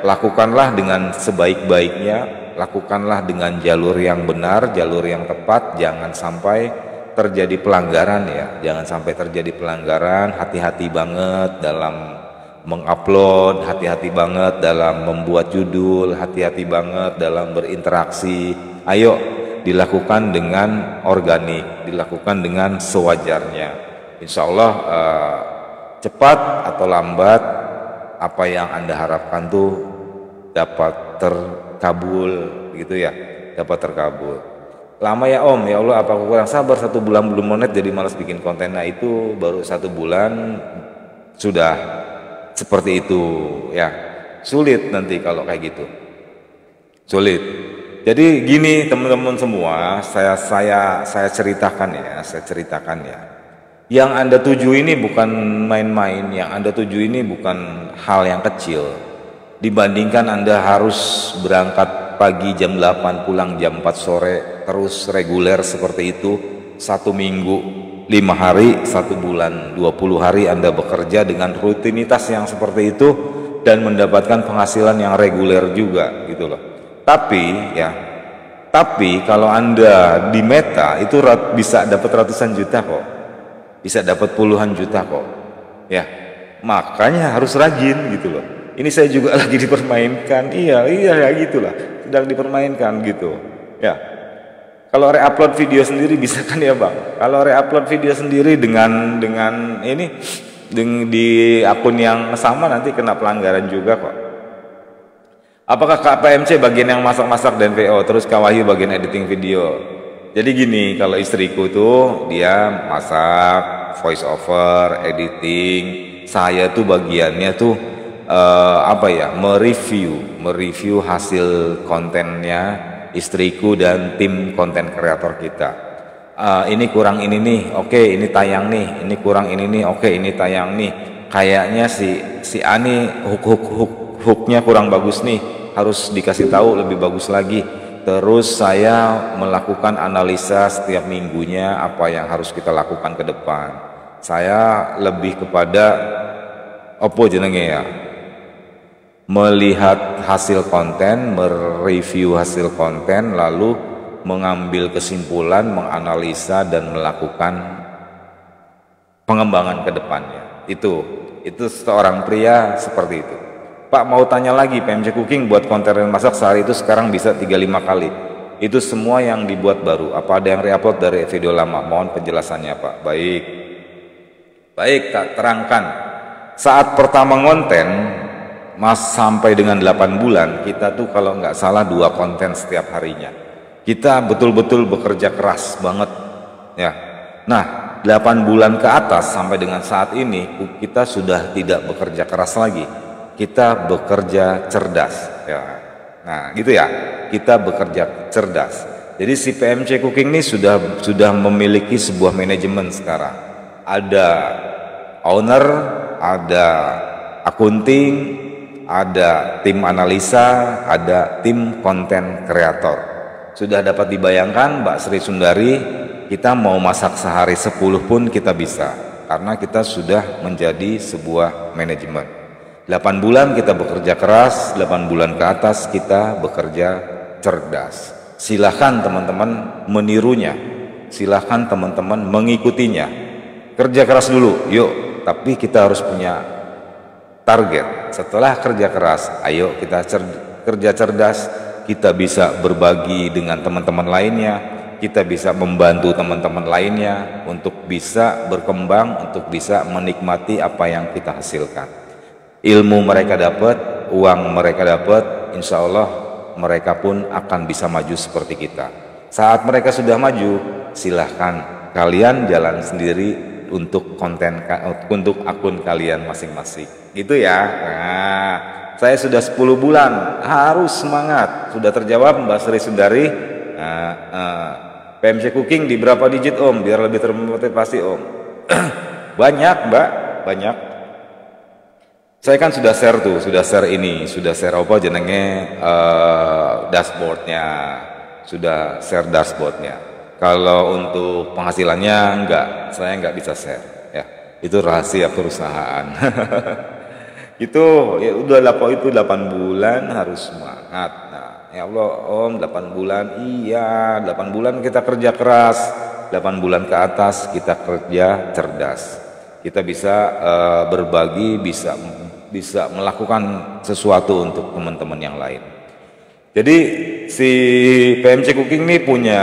lakukanlah dengan sebaik-baiknya, lakukanlah dengan jalur yang benar, jalur yang tepat, jangan sampai terjadi pelanggaran ya, jangan sampai terjadi pelanggaran. Hati-hati banget dalam mengupload, hati-hati banget dalam membuat judul, hati-hati banget dalam berinteraksi. Ayo dilakukan dengan organik, dilakukan dengan sewajarnya. Insya Allah cepat atau lambat apa yang Anda harapkan tuh dapat terkabul gitu ya, dapat terkabul. Lama ya Om, ya Allah apa aku kurang sabar 1 bulan belum monet jadi malas bikin konten. Nah itu baru 1 bulan sudah seperti itu ya, sulit nanti kalau kayak gitu, sulit. Jadi gini teman-teman semua, saya ceritakan ya, yang Anda tuju ini bukan main-main, yang Anda tuju ini bukan hal yang kecil dibandingkan Anda harus berangkat pagi jam 8 pulang jam 4 sore terus reguler seperti itu 1 minggu 5 hari, 1 bulan 20 hari Anda bekerja dengan rutinitas yang seperti itu dan mendapatkan penghasilan yang reguler juga gitu loh. Tapi kalau Anda di Meta itu bisa dapat ratusan juta kok, bisa dapat puluhan juta kok ya, makanya harus rajin gitu loh. Ini saya juga lagi dipermainkan, iya ya gitulah, sedang dipermainkan gitu ya. Kalau re-upload video sendiri bisa kan ya Bang, kalau re-upload video sendiri dengan ini di akun yang sama nanti kena pelanggaran juga kok. Apakah KPMC bagian yang masak-masak dan VO, terus Kak Wahyu bagian editing video? Jadi gini, kalau istriku tuh dia masak, voice over, editing, saya tuh bagiannya tuh mereview hasil kontennya istriku dan tim konten kreator kita. Ini kurang ini nih, oke ini tayang nih, ini kurang ini nih, oke ini tayang nih. Kayaknya si Ani hooknya kurang bagus nih, harus dikasih tahu lebih bagus lagi. Terus saya melakukan analisa setiap minggunya apa yang harus kita lakukan ke depan. Saya lebih kepada opo jenenge ya, melihat hasil konten, mereview hasil konten, lalu mengambil kesimpulan, menganalisa dan melakukan pengembangan ke depannya. Itu seorang pria seperti itu. Pak mau tanya lagi, PMC Cooking buat konten masak sehari itu sekarang bisa 3-5 kali. Itu semua yang dibuat baru. Apa ada yang reupload dari video lama? Mohon penjelasannya Pak. Baik, tak terangkan. Saat pertama ngonten, Mas sampai dengan 8 bulan, kita tuh kalau nggak salah 2 konten setiap harinya. Kita betul-betul bekerja keras banget ya. Nah 8 bulan ke atas sampai dengan saat ini kita sudah tidak bekerja keras lagi, kita bekerja cerdas ya. Nah gitu ya, kita bekerja cerdas. Jadi si PMC Cooking ini sudah memiliki sebuah manajemen sekarang. Ada owner, ada akunting, ada tim analisa, ada tim konten kreator. Sudah dapat dibayangkan Mbak Sri Sundari, kita mau masak sehari 10 pun kita bisa, karena kita sudah menjadi sebuah manajemen. 8 bulan kita bekerja keras, 8 bulan ke atas kita bekerja cerdas. Silahkan teman-teman menirunya, silahkan teman-teman mengikutinya. Kerja keras dulu, yuk, tapi kita harus punya target. Setelah kerja keras, ayo kita kerja cerdas, kita bisa berbagi dengan teman-teman lainnya, kita bisa membantu teman-teman lainnya untuk bisa berkembang, untuk bisa menikmati apa yang kita hasilkan. Ilmu mereka dapat, uang mereka dapat, insya Allah mereka pun akan bisa maju seperti kita. Saat mereka sudah maju, silahkan kalian jalan sendiri untuk akun kalian masing-masing. Gitu ya. Nah, saya sudah 10 bulan, harus semangat. Sudah terjawab Mbak Sri Sundari. PMC Cooking di berapa digit Om biar lebih termotivasi Om? Banyak Mbak, banyak. Saya kan sudah share apa jenenge dashboardnya, sudah share dashboardnya. Kalau untuk penghasilannya saya nggak bisa share ya, itu rahasia perusahaan. Itu ya udah 8 bulan harus semangat. Nah ya Allah Om 8 bulan, iya 8 bulan kita kerja keras, 8 bulan ke atas kita kerja cerdas. Kita bisa berbagi, bisa melakukan sesuatu untuk teman-teman yang lain. Jadi si PMC Cooking ini punya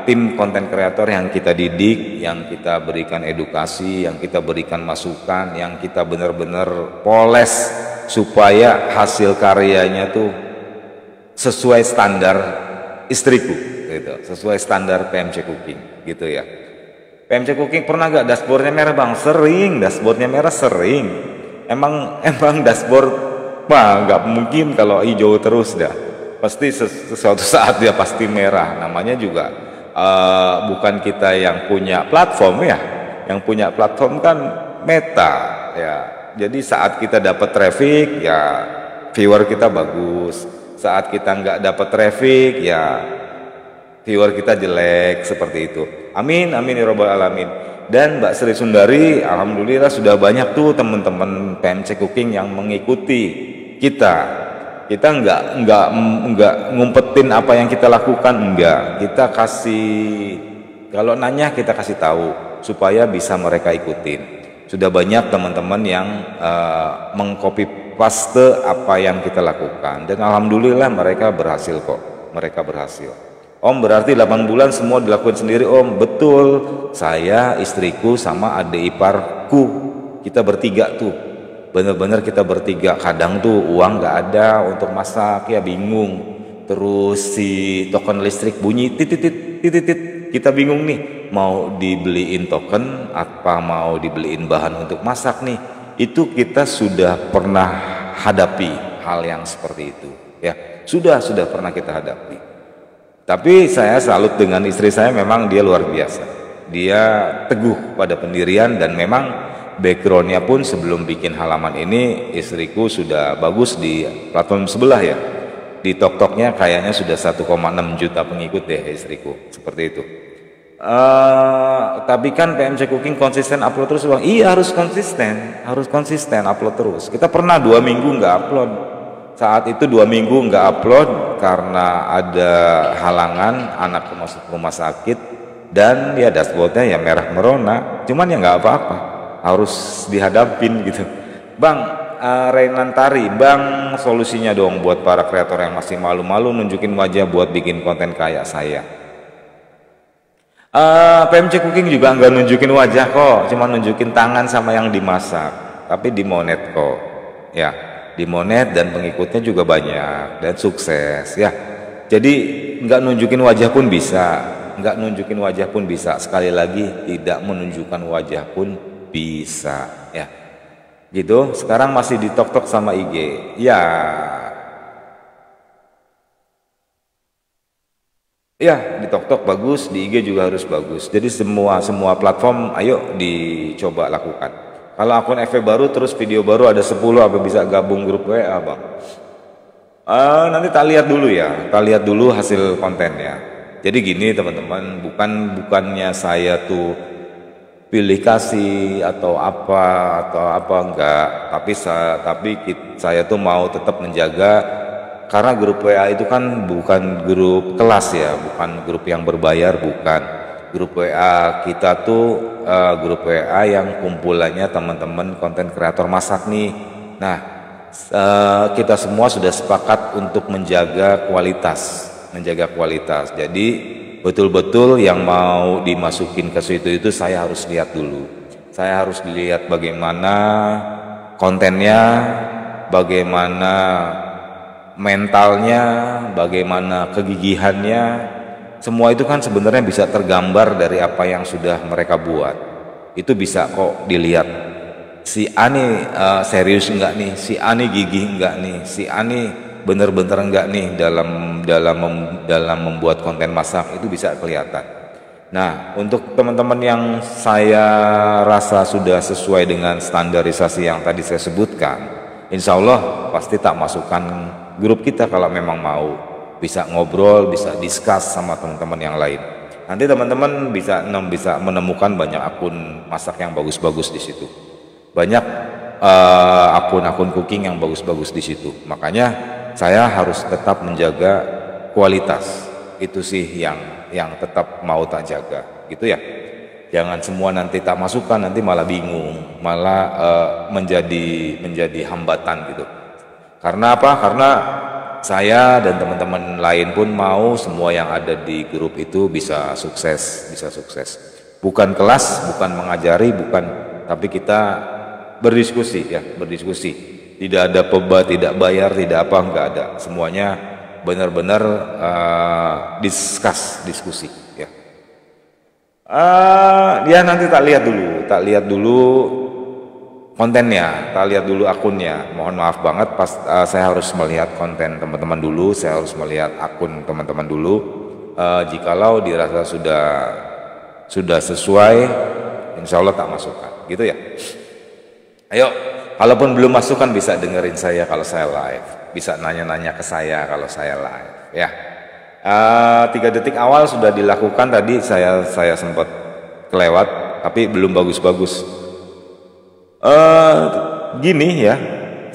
tim konten kreator yang kita didik, yang kita berikan edukasi, yang kita berikan masukan, yang kita benar-benar poles supaya hasil karyanya tuh sesuai standar istriku gitu, sesuai standar PMC Cooking gitu ya. PMC Cooking pernah gak dashboardnya merah bang? Sering, dashboardnya merah sering. Emang dashboard mah nggak mungkin kalau hijau terus dah. Pasti sesuatu saat dia pasti merah. Namanya juga bukan kita yang punya platform ya. Yang punya platform kan Meta ya. Jadi saat kita dapat traffic ya viewer kita bagus. Saat kita nggak dapat traffic ya viewer kita jelek, seperti itu. Amin amin ya robbal alamin. Dan Mbak Sri Sundari alhamdulillah sudah banyak tuh teman-teman PMC Cooking yang mengikuti kita. Kita nggak ngumpetin apa yang kita lakukan, enggak. Kita kasih, kalau nanya kita kasih tahu supaya bisa mereka ikutin. Sudah banyak teman-teman yang mengcopy paste apa yang kita lakukan, dan alhamdulillah mereka berhasil kok. Mereka berhasil. Om, berarti 8 bulan semua dilakukan sendiri Om? Betul. Saya, istriku sama adik iparku, kita bertiga tuh. Bener-bener kita bertiga. Kadang tuh uang nggak ada untuk masak ya, bingung. Terus si token listrik bunyi titit, kita bingung nih mau dibeliin token apa mau dibeliin bahan untuk masak nih. Itu kita sudah pernah hadapi hal yang seperti itu ya, sudah pernah kita hadapi. Tapi saya salut dengan istri saya, memang dia luar biasa. Dia teguh pada pendirian, dan memang backgroundnya pun sebelum bikin halaman ini istriku sudah bagus di platform sebelah ya. Di TokToknya kayaknya sudah 1,6 juta pengikut deh istriku, seperti itu. Tapi kan PMC Cooking konsisten upload terus bang? Iya harus konsisten upload terus. Kita pernah 2 minggu nggak upload. Saat itu 2 minggu nggak upload karena ada halangan, anak masuk rumah sakit, dan ya dashboardnya ya merah merona. Cuman ya nggak apa-apa, harus dihadapin gitu. Bang, Renantari, bang solusinya dong buat para kreator yang masih malu-malu nunjukin wajah buat bikin konten kayak saya. PMC Cooking juga nggak nunjukin wajah kok, cuma nunjukin tangan sama yang dimasak, tapi dimonet kok ya, dimonet, dan pengikutnya juga banyak dan sukses ya. Jadi nggak nunjukin wajah pun bisa, sekali lagi tidak menunjukkan wajah pun bisa ya gitu. Sekarang masih di TokTok sama IG ya. Ya, di TokTok bagus, di IG juga harus bagus. Jadi semua platform ayo dicoba lakukan. Kalau akun FB baru terus video baru ada 10, apa bisa gabung grup WA bang? Nanti tak lihat dulu ya, tak lihat dulu hasil kontennya. Jadi gini teman-teman, bukannya saya tuh pilih kasih atau apa enggak, tapi saya tuh mau tetap menjaga. Karena grup WA itu kan bukan grup kelas ya, bukan grup yang berbayar, bukan. Grup WA kita tuh grup WA yang kumpulannya teman-teman konten kreator masak nih. Nah, kita semua sudah sepakat untuk menjaga kualitas. Jadi betul-betul yang mau dimasukin ke situ itu saya harus lihat dulu. Saya harus lihat bagaimana kontennya, bagaimana mentalnya, bagaimana kegigihannya. Semua itu kan sebenarnya bisa tergambar dari apa yang sudah mereka buat. Itu bisa kok dilihat. Si Ani serius enggak nih? Si Ani gigih enggak nih? Si Ani bener-bener enggak nih dalam membuat konten masak? Itu bisa kelihatan. Nah, untuk teman-teman yang saya rasa sudah sesuai dengan standarisasi yang tadi saya sebutkan, insya Allah pasti tak masukkan grup kita kalau memang mau, bisa ngobrol, bisa discuss sama teman-teman yang lain. Nanti teman-teman bisa menemukan banyak akun masak yang bagus-bagus di situ, banyak akun-akun cooking yang bagus-bagus di situ. Makanya saya harus tetap menjaga kualitas, itu sih yang tetap mau tak jaga. gitu ya. Jangan semua nanti tak masukkan, nanti malah bingung, malah menjadi hambatan gitu. Karena apa? Karena saya dan teman-teman lain pun mau semua yang ada di grup itu bisa sukses, Bukan kelas, bukan mengajari, bukan, tapi kita berdiskusi ya, berdiskusi. Tidak ada peba, tidak bayar, tidak apa, enggak ada. Semuanya benar-benar diskusi ya. Ya nanti tak lihat dulu kontennya, tak lihat dulu akunnya. Mohon maaf banget, saya harus melihat konten teman-teman dulu, saya harus melihat akun teman-teman dulu. Jikalau dirasa sudah sesuai, insya Allah tak masukkan, gitu ya. Ayo, kalaupun belum masukkan bisa dengerin saya kalau saya live, bisa nanya-nanya ke saya kalau saya live, ya. 3 detik awal sudah dilakukan tadi, saya sempat kelewat, tapi belum bagus-bagus. Gini ya,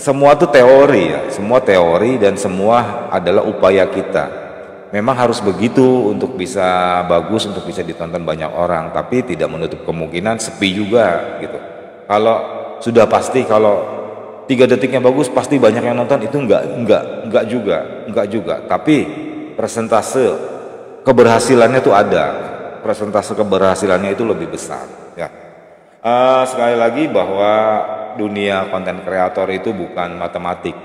semua itu teori ya, semua teori dan semua adalah upaya kita. Memang harus begitu untuk bisa bagus, untuk bisa ditonton banyak orang, tapi tidak menutup kemungkinan sepi juga gitu. Kalau sudah pasti kalau 3 detiknya bagus pasti banyak yang nonton, itu enggak juga. Tapi persentase keberhasilannya itu ada, persentase keberhasilannya itu lebih besar ya. Sekali lagi bahwa dunia konten kreator itu bukan matematik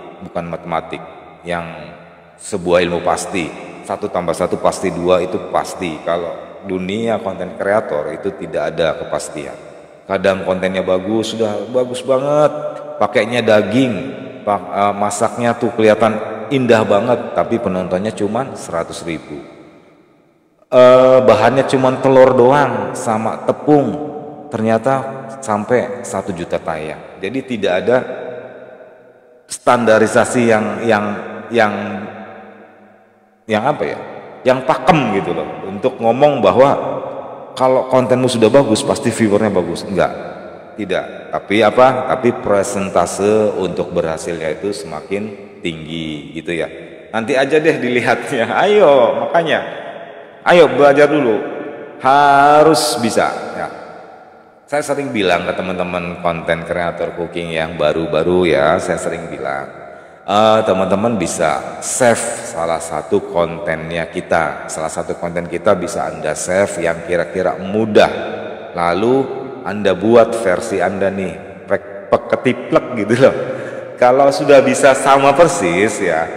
yang sebuah ilmu pasti. 1 tambah 1 pasti 2 itu pasti. Kalau dunia konten kreator itu tidak ada kepastian. Kadang kontennya bagus, sudah bagus banget, pakainya daging, masaknya tuh kelihatan indah banget, tapi penontonnya cuma 100.000. Bahannya cuma telur doang sama tepung, ternyata sampai 1 juta tayang. Jadi tidak ada standarisasi yang apa ya, yang pakem gitu loh, untuk ngomong bahwa kalau kontenmu sudah bagus pasti viewernya bagus. Enggak, tidak. Tapi apa? Tapi persentase untuk berhasilnya itu semakin tinggi gitu ya. Nanti aja deh dilihatnya. Ayo, makanya ayo belajar dulu, harus bisa ya. Saya sering bilang ke teman-teman konten kreator cooking yang baru-baru ya, saya sering bilang, teman-teman bisa save salah satu kontennya kita. Salah satu konten kita bisa Anda save yang kira-kira mudah. Lalu Anda buat versi Anda nih, ketiplek gitu loh. Kalau sudah bisa sama persis ya,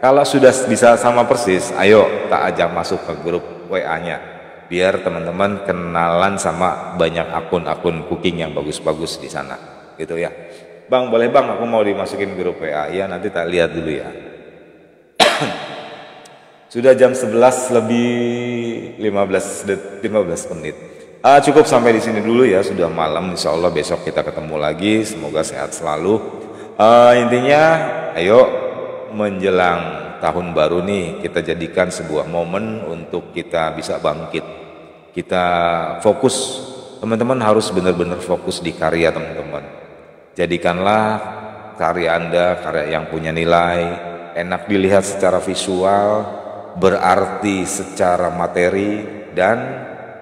kalau sudah bisa sama persis, ayo tak ajak masuk ke grup WA-nya. Biar teman-teman kenalan sama banyak akun-akun cooking yang bagus-bagus di sana, gitu ya. Bang, boleh bang, aku mau dimasukin grup WA. Ya, nanti tak lihat dulu ya. Sudah jam 11 lebih 15 menit. Cukup sampai di sini dulu ya, sudah malam. Insya Allah besok kita ketemu lagi. Semoga sehat selalu. Intinya, ayo menjelang tahun baru nih, kita jadikan sebuah momen untuk kita bisa bangkit. Kita fokus, teman-teman harus benar-benar fokus di karya teman-teman. Jadikanlah karya Anda karya yang punya nilai, enak dilihat secara visual, berarti secara materi, dan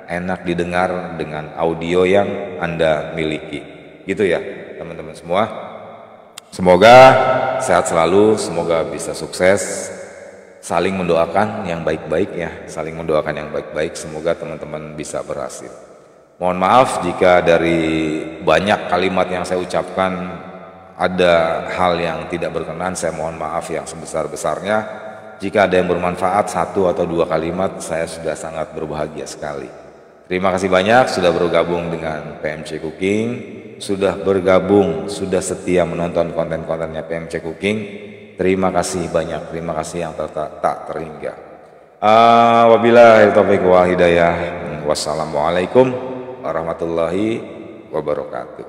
enak didengar dengan audio yang Anda miliki. Gitu ya teman-teman semua. Semoga sehat selalu, semoga bisa sukses. Saling mendoakan yang baik-baik ya, saling mendoakan yang baik-baik. Semoga teman-teman bisa berhasil. Mohon maaf jika dari banyak kalimat yang saya ucapkan ada hal yang tidak berkenan. Saya mohon maaf yang sebesar-besarnya. Jika ada yang bermanfaat 1 atau 2 kalimat, saya sudah sangat berbahagia sekali. Terima kasih banyak sudah bergabung dengan PMC Cooking, sudah bergabung, sudah setia menonton konten-kontennya PMC Cooking. Terima kasih banyak, terima kasih yang tak terhingga. Wabillahi taufiq wal hidayah. Wassalamualaikum warahmatullahi wabarakatuh.